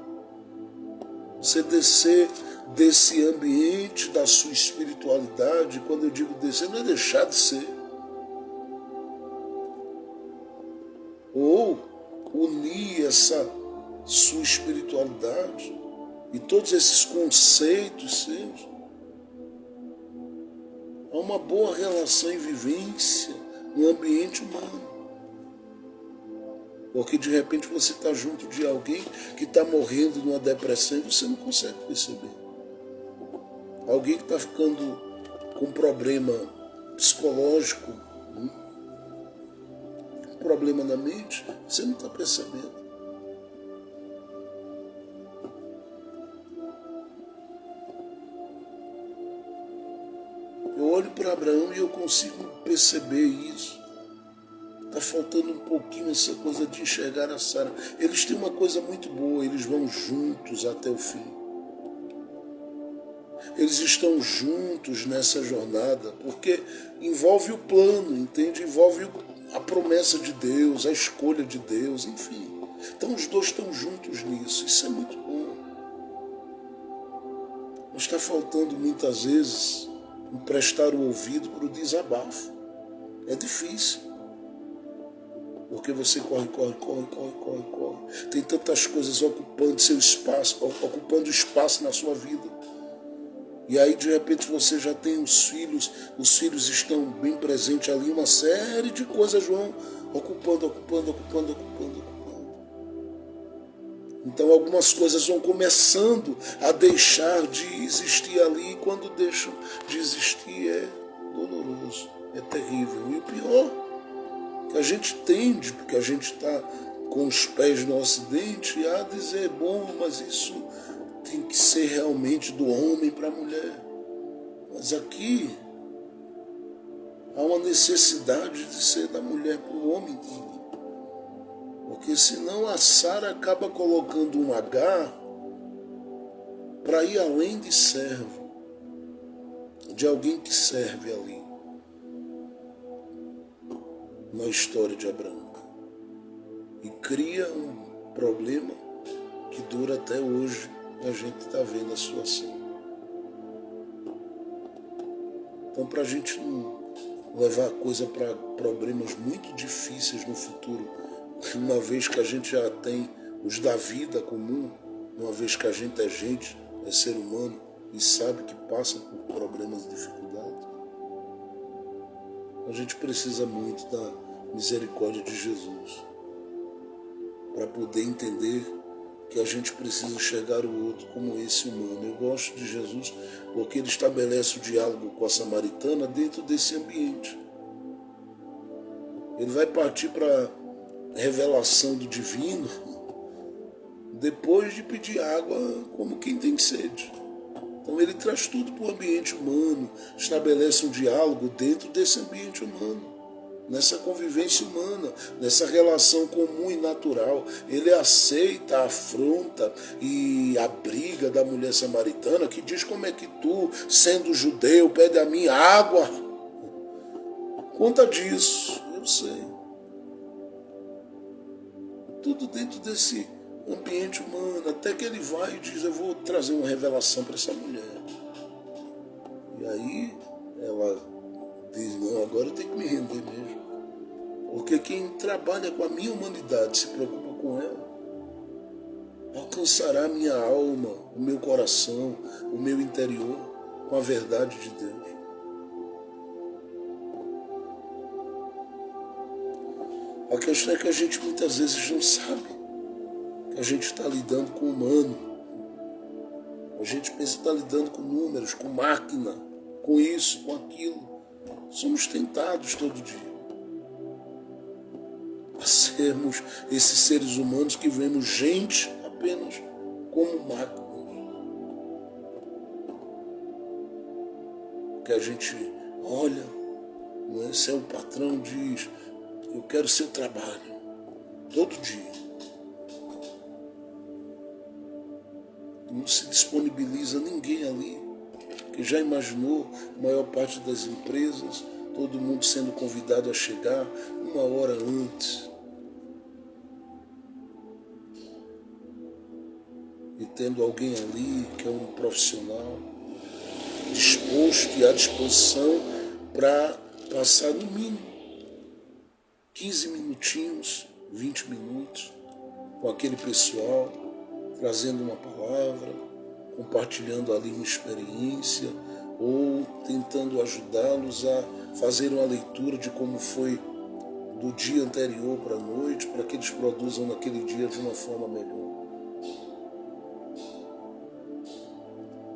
você descer desse ambiente da sua espiritualidade. Quando eu digo descer, não é deixar de ser. Ou unir essa sua espiritualidade e todos esses conceitos seus a uma boa relação e vivência no ambiente humano. Porque de repente você está junto de alguém que está morrendo numa depressão e você não consegue perceber. Alguém que está ficando com problema psicológico, problema na mente, você não está percebendo. Eu olho para Abraão e eu consigo perceber isso. Está faltando um pouquinho essa coisa de enxergar a Sara. Eles têm uma coisa muito boa, eles vão juntos até o fim. Eles estão juntos nessa jornada, porque envolve o plano, entende? Envolve a promessa de Deus, a escolha de Deus, enfim. Então os dois estão juntos nisso, isso é muito bom. Mas está faltando muitas vezes emprestar o ouvido para o desabafo. É difícil. Porque você corre. Tem tantas coisas ocupando seu espaço, ocupando espaço na sua vida. E aí, de repente, você já tem os filhos estão bem presentes ali, uma série de coisas vão ocupando. Então, algumas coisas vão começando a deixar de existir ali, e quando deixam de existir é doloroso, é terrível. E o pior, que a gente tende, porque a gente está com os pés no ocidente, a dizer, bom, mas isso tem que ser realmente do homem para a mulher. Mas aqui há uma necessidade de ser da mulher para o homem também. Porque senão a Sara acaba colocando um H para ir além de servo, de alguém que serve ali, na história de Abraão. E cria problema que dura até hoje. A gente está vendo a situação. Então, para a gente não levar a coisa para problemas muito difíceis no futuro, uma vez que a gente já tem os da vida comum, uma vez que a gente é gente, é ser humano e sabe que passa por problemas e dificuldades, a gente precisa muito da misericórdia de Jesus para poder entender que a gente precisa enxergar o outro como esse humano. Eu gosto de Jesus porque ele estabelece o diálogo com a samaritana dentro desse ambiente. Ele vai partir para a revelação do divino depois de pedir água como quem tem sede. Então ele traz tudo para o ambiente humano, estabelece um diálogo dentro desse ambiente humano, nessa convivência humana, nessa relação comum e natural. Ele aceita a afronta e a briga da mulher samaritana, que diz: como é que tu, sendo judeu, pede a mim água? Conta disso, eu sei. Tudo dentro desse ambiente humano, até que ele vai e diz: eu vou trazer uma revelação para essa mulher. E aí ela diz: não, agora eu tenho que me render mesmo. Porque quem trabalha com a minha humanidade, se preocupa com ela, alcançará a minha alma, o meu coração, o meu interior, com a verdade de Deus. A questão é que a gente muitas vezes não sabe que a gente está lidando com o humano. A gente pensa que está lidando com números, com máquina, com isso, com aquilo. Somos tentados todo dia a sermos esses seres humanos que vemos gente apenas como máquinas. Que a gente olha, né, se é o patrão, diz: eu quero seu trabalho, todo dia. Não se disponibiliza ninguém ali, que já imaginou a maior parte das empresas, todo mundo sendo convidado a chegar uma hora antes. E tendo alguém ali que é um profissional disposto e à disposição para passar no mínimo 15 minutinhos, 20 minutos com aquele pessoal, trazendo uma palavra, compartilhando ali uma experiência ou tentando ajudá-los a fazer uma leitura de como foi do dia anterior para a noite, para que eles produzam naquele dia de uma forma melhor.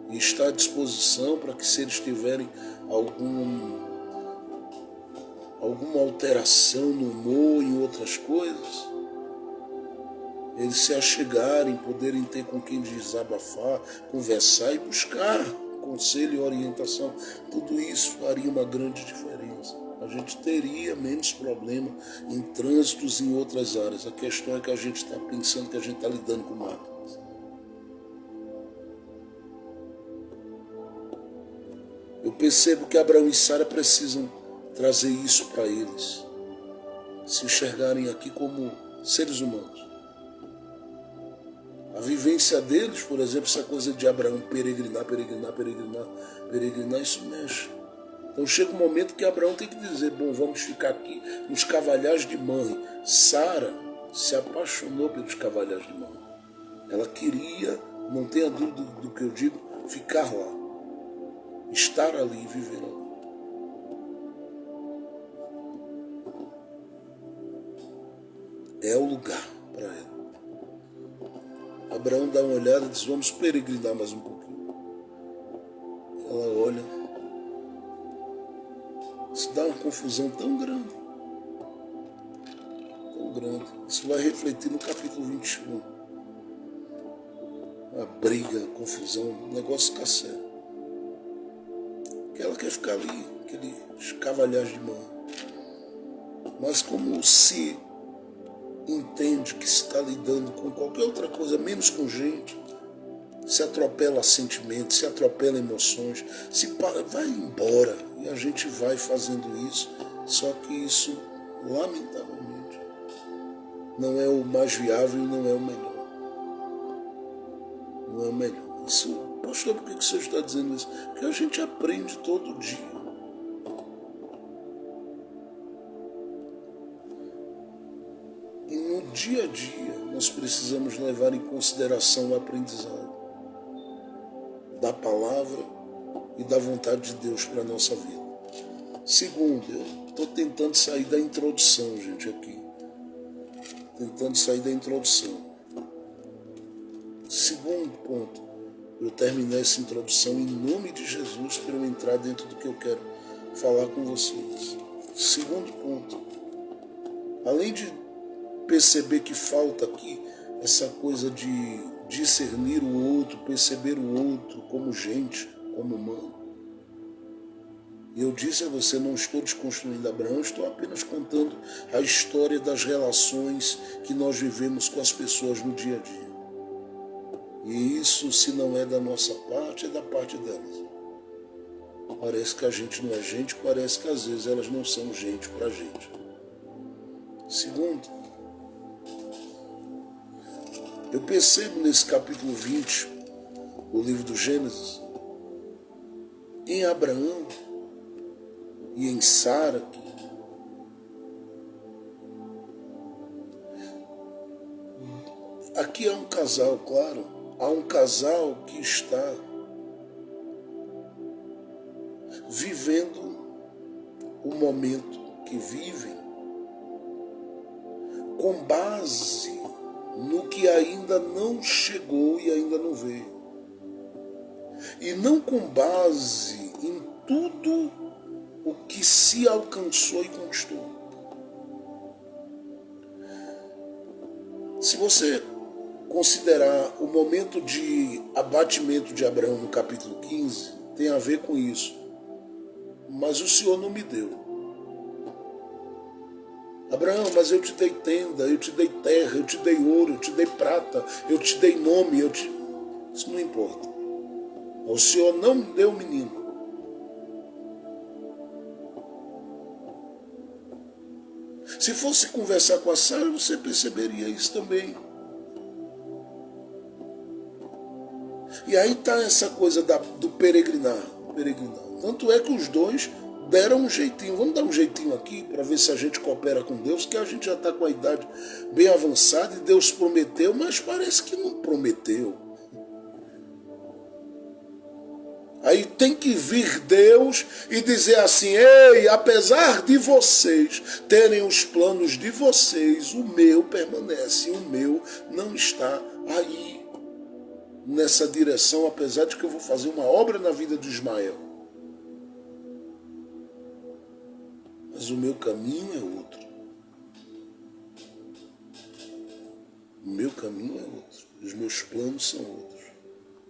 E está à disposição para que, se eles tiverem alguma alteração no humor e em outras coisas, eles se achegarem, poderem ter com quem desabafar, conversar e buscar conselho e orientação. Tudo isso faria uma grande diferença. A gente teria menos problema em trânsitos e em outras áreas. A questão é que a gente está pensando que a gente está lidando com máquinas. Eu percebo que Abraão e Sara precisam trazer isso para eles, se enxergarem aqui como seres humanos. A vivência deles, por exemplo, essa coisa de Abraão peregrinar, isso mexe. Então chega um momento que Abraão tem que dizer: bom, vamos ficar aqui nos cavalhais de mãe. Sara se apaixonou pelos cavalhais de mãe. Ela queria, não tenha dúvida do que eu digo, ficar lá, estar ali e viver ali. É o lugar para ela. Abraão dá uma olhada e diz: vamos peregrinar mais um pouquinho. Ela olha, isso dá uma confusão tão grande. Isso vai refletir no capítulo 21. A briga, a confusão, o negócio fica sério. Que ela quer ficar ali, aqueles cavalhais de mão. Mas como se entende que se está lidando com qualquer outra coisa, menos com gente, se atropela sentimentos, se atropela emoções, vai embora. E a gente vai fazendo isso, só que isso, lamentavelmente, não é o mais viável, não é o melhor. Não é o melhor. Isso, pastor, por que o senhor está dizendo isso? Porque a gente aprende todo dia. E no dia a dia nós precisamos levar em consideração o aprendizado da palavra e da vontade de Deus para a nossa vida. Segundo, eu estou tentando sair da introdução, gente, aqui. Tentando sair da introdução. Segundo ponto, eu terminar essa introdução em nome de Jesus para eu entrar dentro do que eu quero falar com vocês. Segundo ponto, além de perceber que falta aqui essa coisa de discernir o outro, perceber o outro como gente, como humano. E eu disse a você, não estou desconstruindo Abraão, estou apenas contando a história das relações que nós vivemos com as pessoas no dia a dia. E isso, se não é da nossa parte, é da parte delas. Parece que a gente não é gente, parece que às vezes elas não são gente pra gente. Segundo, eu percebo nesse capítulo 20, o livro do Gênesis, em Abraão e em Sara, aqui há um casal, claro, há um casal que está vivendo o momento que vivem com base no que ainda não chegou e ainda não veio. E não com base em tudo o que se alcançou e conquistou. Se você considerar o momento de abatimento de Abraão no capítulo 15, tem a ver com isso. Mas o Senhor não me deu. Abraão, mas eu te dei tenda, eu te dei terra, eu te dei ouro, eu te dei prata, eu te dei nome, Isso não importa. O Senhor não me deu o menino. Se fosse conversar com a Sara, você perceberia isso também. E aí está essa coisa do peregrinar. Tanto é que os dois deram um jeitinho. Vamos dar um jeitinho aqui para ver se a gente coopera com Deus, que a gente já está com a idade bem avançada e Deus prometeu, mas parece que não prometeu. Aí tem que vir Deus e dizer assim, ei, apesar de vocês terem os planos de vocês, o meu permanece, o meu não está aí nessa direção, apesar de que eu vou fazer uma obra na vida de Ismael. Mas o meu caminho é outro. O meu caminho é outro. Os meus planos são outros.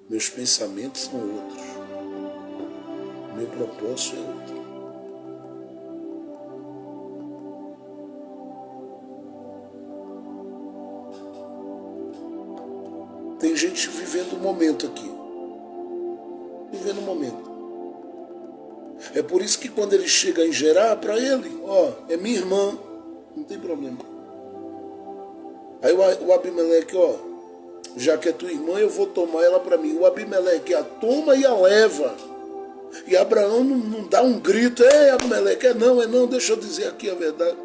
Meus pensamentos são outros. O meu propósito é outro. Tem gente vivendo o momento aqui. Vivendo o momento. É por isso que quando ele chega em Gerar, para ele, é minha irmã, não tem problema. Aí o Abimeleque, já que é tua irmã, eu vou tomar ela para mim. O Abimeleque a toma e a leva. E Abraão não dá um grito, Abimeleque, não, deixa eu dizer aqui a verdade.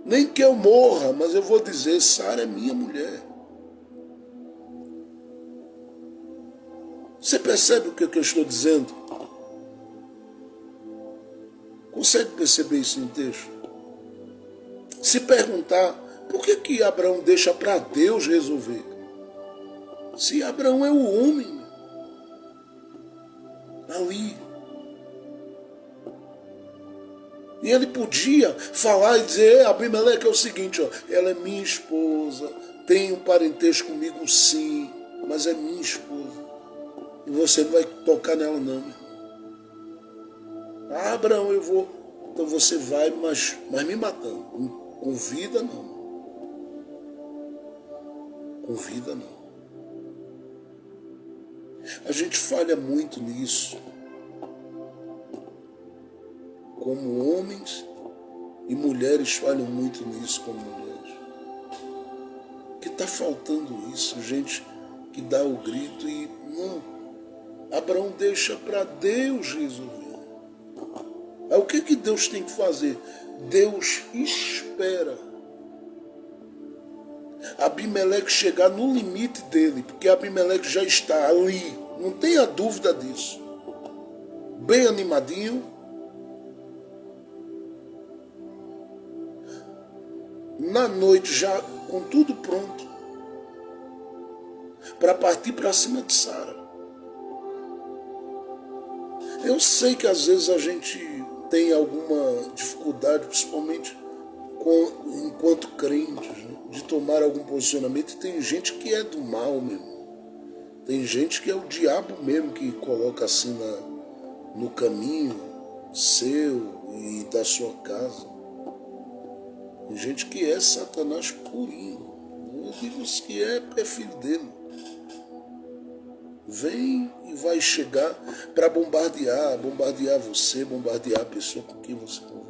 Nem que eu morra, mas eu vou dizer, Sara é minha mulher. Você percebe o que eu estou dizendo? Consegue perceber isso no texto? Se perguntar, por que Abraão deixa para Deus resolver? Se Abraão é o homem ali. E ele podia falar e dizer, Abimeleque, é o seguinte, ela é minha esposa, tem um parentesco comigo sim, mas é minha esposa. E você não vai tocar nela não, meu irmão. Abraão, eu vou. Então você vai, mas me matando. Com vida não. Com vida não. A gente falha muito nisso. Como homens e mulheres falham muito nisso como mulheres. está faltando isso, gente que dá o grito e não. Abraão deixa para Deus resolver. Aí o que Deus tem que fazer? Deus espera Abimeleque chegar no limite dele, porque Abimeleque já está ali, não tenha dúvida disso. Bem animadinho, na noite já com tudo pronto, para partir para cima de Sara. Eu sei que às vezes a gente tem alguma dificuldade, principalmente enquanto crentes, né, de tomar algum posicionamento. E tem gente que é do mal mesmo. Tem gente que é o diabo mesmo que coloca assim no caminho seu e da sua casa. Tem gente que é Satanás purinho. Eu digo que é filho dele. Vem e vai chegar para bombardear você, bombardear a pessoa com quem você convive.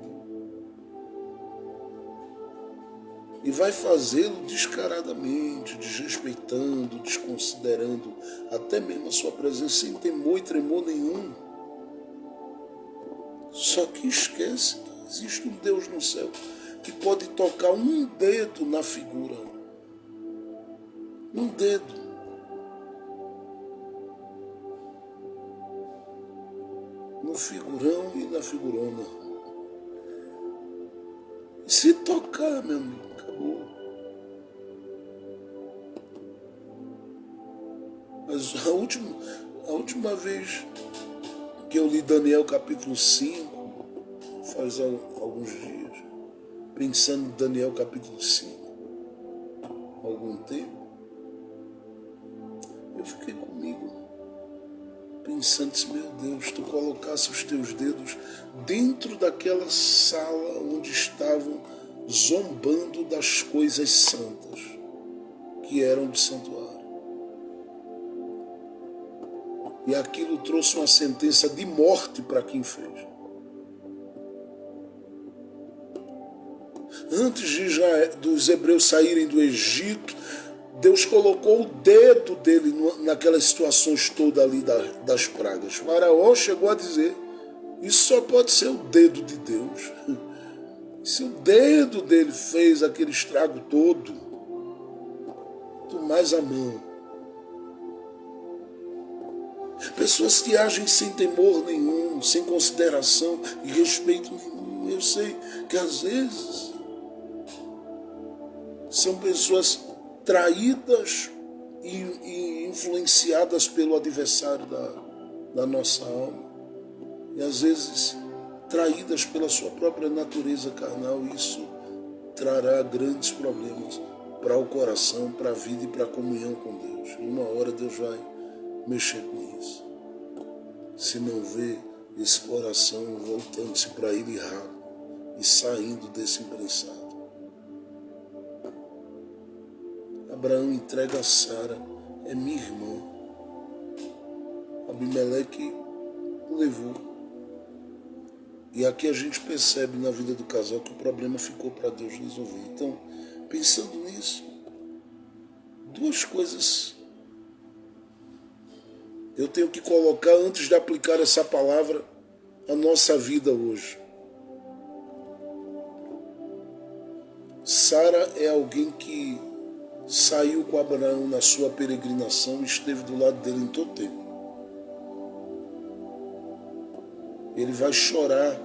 E vai fazê-lo descaradamente, desrespeitando, desconsiderando até mesmo a sua presença, sem temor e tremor nenhum. Só que esquece que existe um Deus no céu que pode tocar um dedo na figura. Um dedo. No figurão e na figurona. E se tocar, meu amigo, acabou. Mas a última vez que eu li Daniel capítulo 5, faz alguns dias, pensando em Daniel capítulo 5, há algum tempo, eu fiquei comigo. Pensando assim, meu Deus, tu colocasse os teus dedos dentro daquela sala onde estavam zombando das coisas santas que eram do santuário. E aquilo trouxe uma sentença de morte para quem fez. Antes dos hebreus saírem do Egito, Deus colocou o dedo dele naquelas situações todas ali das pragas. O Faraó chegou a dizer, isso só pode ser o dedo de Deus. Se o dedo dele fez aquele estrago todo, tu mais a mão. Pessoas que agem sem temor nenhum, sem consideração e respeito nenhum. Eu sei que às vezes são pessoas traídas e influenciadas pelo adversário da nossa alma. E às vezes traídas pela sua própria natureza carnal. Isso trará grandes problemas para o coração, para a vida e para a comunhão com Deus. E uma hora Deus vai mexer com isso. Se não vê esse coração voltando-se para ele rápido e saindo desse imprensado. Abraão entrega a Sara, é minha irmã. Abimeleque levou. E aqui a gente percebe na vida do casal que o problema ficou para Deus resolver. Então, pensando nisso, duas coisas eu tenho que colocar antes de aplicar essa palavra à nossa vida hoje. Sara é alguém que saiu com Abraão na sua peregrinação e esteve do lado dele em todo o tempo. Ele vai chorar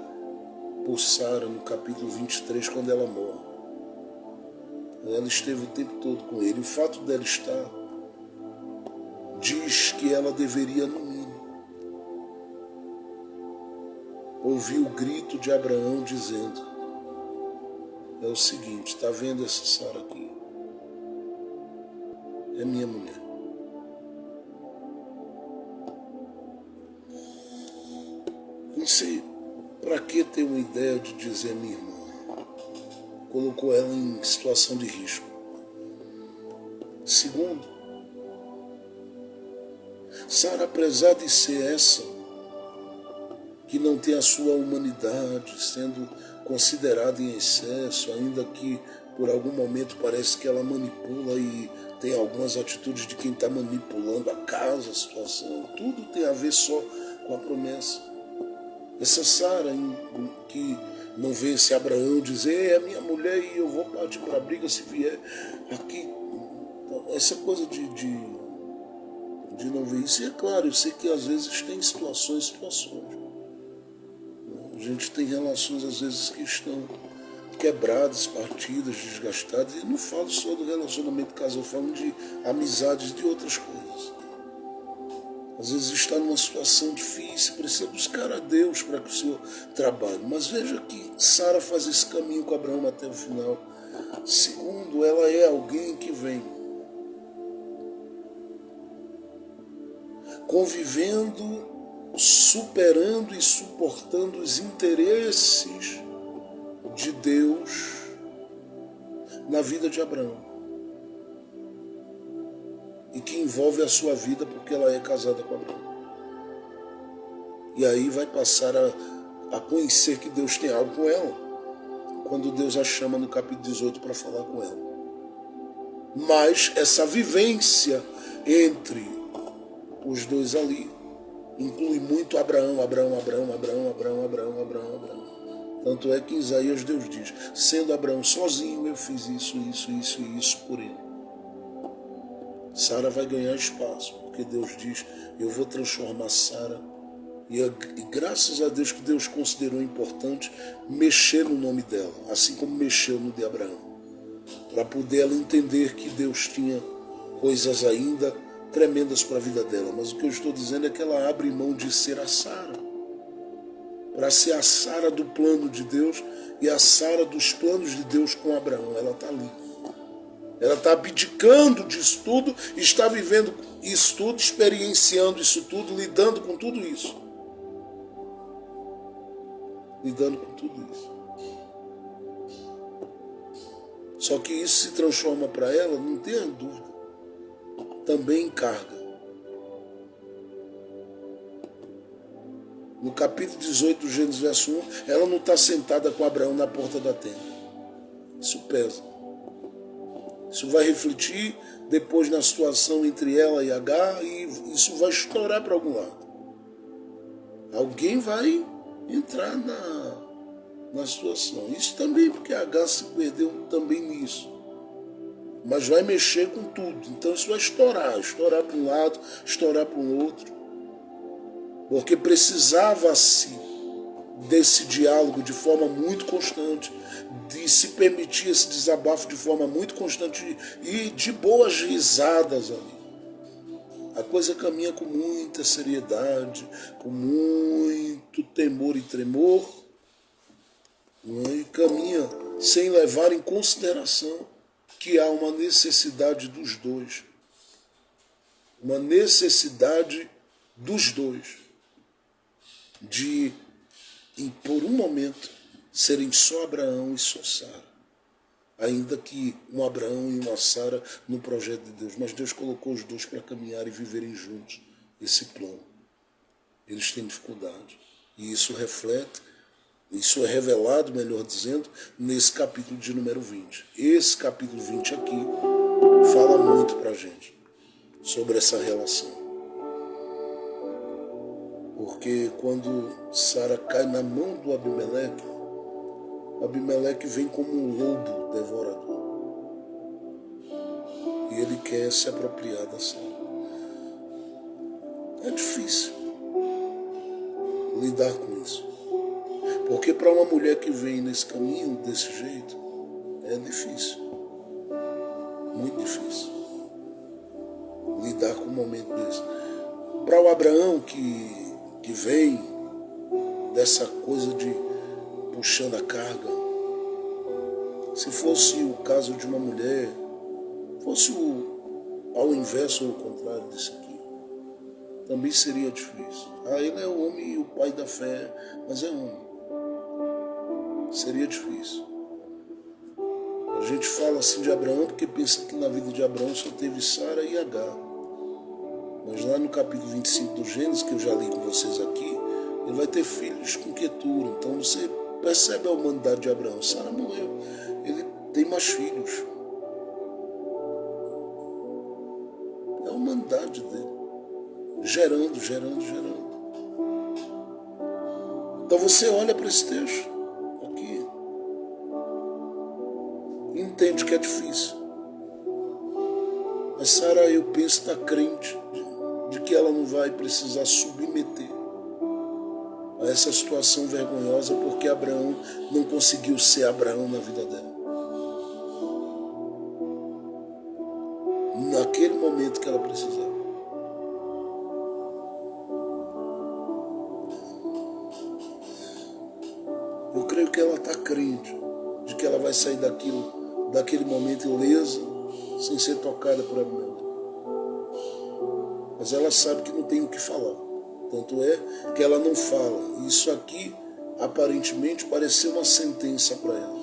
por Sara no capítulo 23, quando ela morre. Ela esteve o tempo todo com ele. O fato dela estar diz que ela deveria, no mínimo, ouvir o grito de Abraão dizendo, é o seguinte, está vendo essa Sara aqui? É minha mulher. Não sei para que ter uma ideia de dizer minha irmã. Colocou ela em situação de risco. Segundo, Sara, apesar de ser essa que não tem a sua humanidade, sendo considerada em excesso, ainda que por algum momento parece que ela manipula e tem algumas atitudes de quem está manipulando a casa, a situação. Tudo tem a ver só com a promessa. Essa Sara que não vê esse Abraão dizer, é a minha mulher e eu vou partir para a briga se vier aqui. Essa coisa de não ver isso. E é claro, eu sei que às vezes tem situações. A gente tem relações às vezes que estão quebradas, partidas, desgastadas. E não falo só do relacionamento casal, eu falo de amizades, de outras coisas. Às vezes está numa situação difícil, precisa buscar a Deus para que o Senhor trabalhe. Mas veja que Sara faz esse caminho com Abraão até o final. Segundo, ela é alguém que vem convivendo, superando e suportando os interesses de Deus na vida de Abraão. E que envolve a sua vida porque ela é casada com Abraão. E aí vai passar a conhecer que Deus tem algo com ela, quando Deus a chama no capítulo 18 para falar com ela. Mas essa vivência entre os dois ali inclui muito Abraão. Tanto é que em Isaías Deus diz, sendo Abraão sozinho, eu fiz isso e isso por ele. Sara vai ganhar espaço, porque Deus diz, eu vou transformar Sara. E graças a Deus que Deus considerou importante mexer no nome dela, assim como mexeu no de Abraão, para poder ela entender que Deus tinha coisas ainda tremendas para a vida dela. Mas o que eu estou dizendo é que ela abre mão de ser a Sara, para ser a Sara do plano de Deus e a Sara dos planos de Deus com Abraão. Ela está ali. Ela está abdicando disso tudo, está vivendo isso tudo, experienciando isso tudo, lidando com tudo isso. Só que isso se transforma para ela, não tenha dúvida, também em carga. No capítulo 18 do Gênesis, verso 1, ela não está sentada com Abraão na porta da tenda. Isso pesa. Isso vai refletir depois na situação entre ela e Agar e isso vai estourar para algum lado. Alguém vai entrar na situação. Isso também porque Agar se perdeu também nisso. Mas vai mexer com tudo. Então isso vai estourar para um lado, estourar para o outro. Porque precisava-se desse diálogo de forma muito constante, de se permitir esse desabafo de forma muito constante e de boas risadas ali. A coisa caminha com muita seriedade, com muito temor e tremor, e caminha sem levar em consideração que há uma necessidade dos dois. Uma necessidade dos dois de, por um momento, serem só Abraão e só Sara. Ainda que um Abraão e uma Sara no projeto de Deus. Mas Deus colocou os dois para caminhar e viverem juntos esse plano. Eles têm dificuldade. E isso reflete, isso é revelado, melhor dizendo, nesse capítulo de número 20. Esse capítulo 20 aqui fala muito para a gente sobre essa relação. Porque quando Sara cai na mão do Abimeleque vem como um lobo devorador. E ele quer se apropriar da Sara. É difícil lidar com isso. Porque para uma mulher que vem nesse caminho, desse jeito, é difícil. Muito difícil. Lidar com um momento desse. Para o Abraão que vem dessa coisa de puxando a carga, se fosse o caso de uma mulher, fosse ao inverso ou ao contrário disso aqui, também seria difícil. Ele é o homem e o pai da fé, mas é homem. Seria difícil. A gente fala assim de Abraão porque pensa que na vida de Abraão só teve Sara e Agar. Mas lá no capítulo 25 do Gênesis, que eu já li com vocês aqui, ele vai ter filhos com Quetura. Então você percebe a humanidade de Abraão. Sara morreu, ele tem mais filhos. É a humanidade dele, gerando. Então você olha para esse texto aqui e entende que é difícil. Mas Sara, eu penso, está crente de que ela não vai precisar submeter a essa situação vergonhosa porque Abraão não conseguiu ser Abraão na vida dela. Naquele momento que ela precisava. Eu creio que ela está crente de que ela vai sair daquele momento ilesa, sem ser tocada por Abraão. Mas ela sabe que não tem o que falar. Tanto é que ela não fala. Isso aqui, aparentemente, pareceu uma sentença para ela.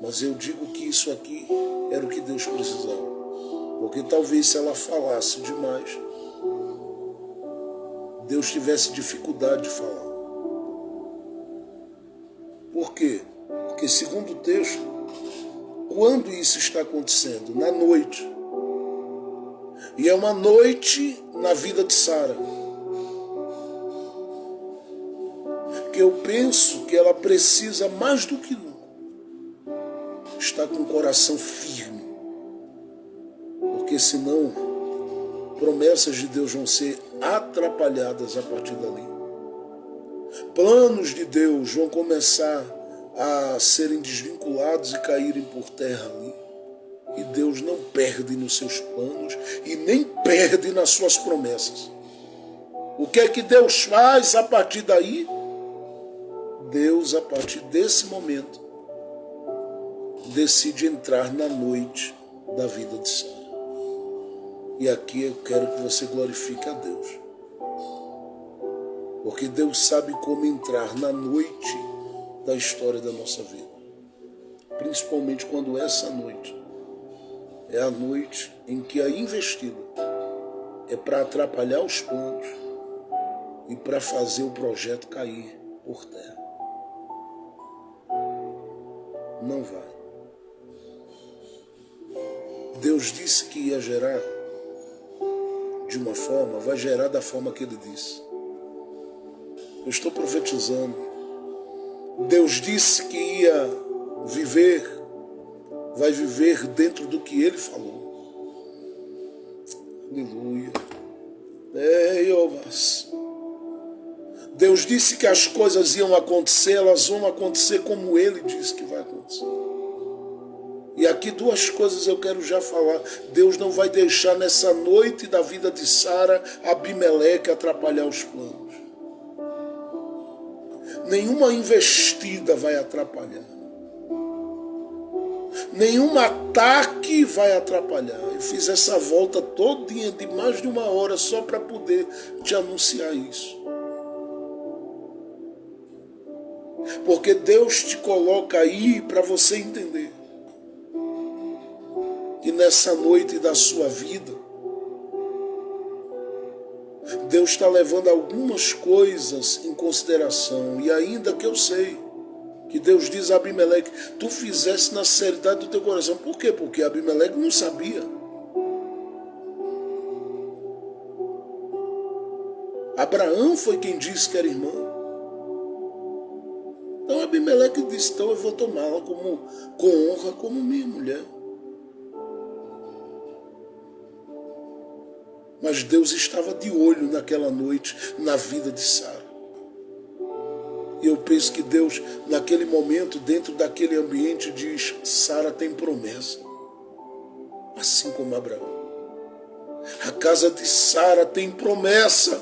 Mas eu digo que isso aqui era o que Deus precisava. Porque talvez se ela falasse demais, Deus tivesse dificuldade de falar. Por quê? Porque, segundo o texto, quando isso está acontecendo? Na noite. E é uma noite na vida de Sara. Que eu penso que ela precisa, mais do que nunca, estar com o coração firme. Porque senão, promessas de Deus vão ser atrapalhadas a partir dali. Planos de Deus vão começar a serem desvinculados e caírem por terra ali. E Deus não perde nos seus planos e nem perde nas suas promessas. O que é que Deus faz a partir daí? Deus, a partir desse momento, decide entrar na noite da vida de Sara. E aqui eu quero que você glorifique a Deus. Porque Deus sabe como entrar na noite da história da nossa vida. Principalmente quando essa noite é a noite em que a investida é para atrapalhar os planos e para fazer o projeto cair por terra. Não vai. Deus disse que ia gerar de uma forma, vai gerar da forma que Ele disse. Eu estou profetizando. Deus disse que ia viver, vai viver dentro do que Ele falou. Aleluia. Deus disse que as coisas iam acontecer, elas vão acontecer como Ele disse que vai acontecer. E aqui duas coisas eu quero já falar. Deus não vai deixar nessa noite da vida de Sara Abimeleque atrapalhar os planos. Nenhuma investida vai atrapalhar. Nenhum ataque vai atrapalhar. Eu fiz essa volta todinha de mais de 1 hora só para poder te anunciar isso. Porque Deus te coloca aí para você entender que nessa noite da sua vida, Deus está levando algumas coisas em consideração. E ainda que eu sei que Deus diz a Abimeleque, tu fizeste na sinceridade do teu coração. Por quê? Porque Abimeleque não sabia. Abraão foi quem disse que era irmão. Então Abimeleque disse, então eu vou tomá-la com honra como minha mulher. Mas Deus estava de olho naquela noite, na vida de Sara. E eu penso que Deus, naquele momento, dentro daquele ambiente, diz, Sara tem promessa. Assim como Abraão. A casa de Sara tem promessa.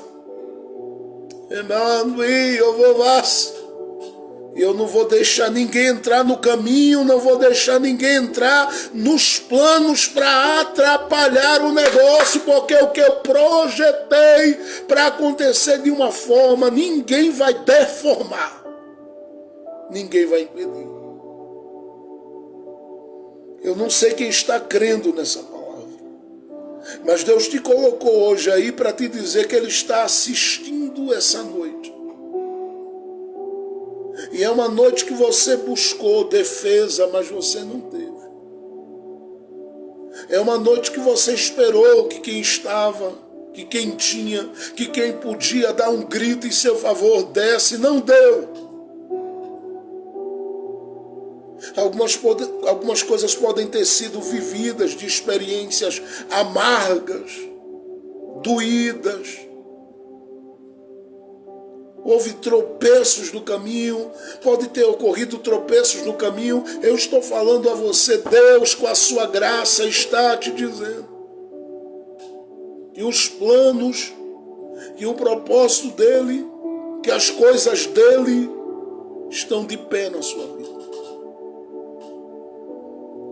Eu não vou deixar ninguém entrar no caminho, não vou deixar ninguém entrar nos planos para atrapalhar o negócio, porque o que eu projetei para acontecer de uma forma, ninguém vai deformar, ninguém vai impedir. Eu não sei quem está crendo nessa palavra, mas Deus te colocou hoje aí para te dizer que Ele está assistindo essa noite. E é uma noite que você buscou defesa, mas você não teve. É uma noite que você esperou que quem estava, que quem tinha, que quem podia dar um grito em seu favor desse, não deu. Algumas coisas podem ter sido vividas de experiências amargas, doídas. Houve tropeços no caminho, pode ter ocorrido tropeços no caminho. Eu estou falando a você, Deus com a sua graça está te dizendo que os planos, que o propósito dele, que as coisas dele estão de pé na sua vida.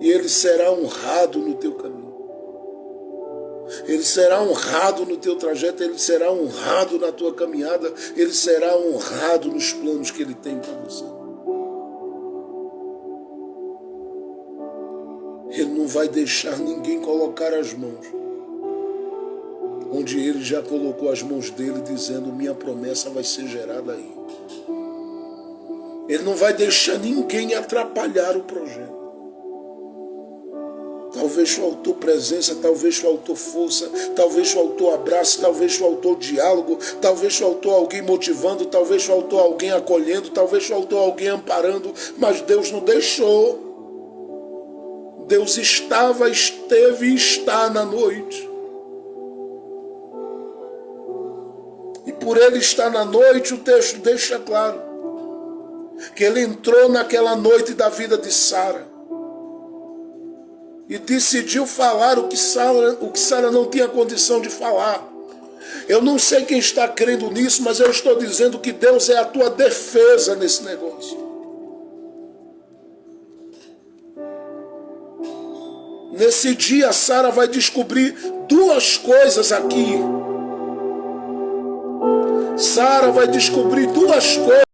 E ele será honrado no teu caminho. Ele será honrado no teu trajeto, ele será honrado na tua caminhada, ele será honrado nos planos que ele tem para você. Ele não vai deixar ninguém colocar as mãos onde ele já colocou as mãos dele, dizendo: minha promessa vai ser gerada aí. Ele não vai deixar ninguém atrapalhar o projeto. Talvez faltou presença, talvez faltou força, talvez faltou abraço, talvez faltou diálogo, talvez faltou alguém motivando, talvez faltou alguém acolhendo, talvez faltou alguém amparando, mas Deus não deixou. Deus estava, esteve e está na noite. E por ele estar na noite, o texto deixa claro que ele entrou naquela noite da vida de Sara e decidiu falar o que Sara não tinha condição de falar. Eu não sei quem está crendo nisso, mas eu estou dizendo que Deus é a tua defesa nesse negócio. Nesse dia, Sara vai descobrir duas coisas aqui. Sara vai descobrir duas coisas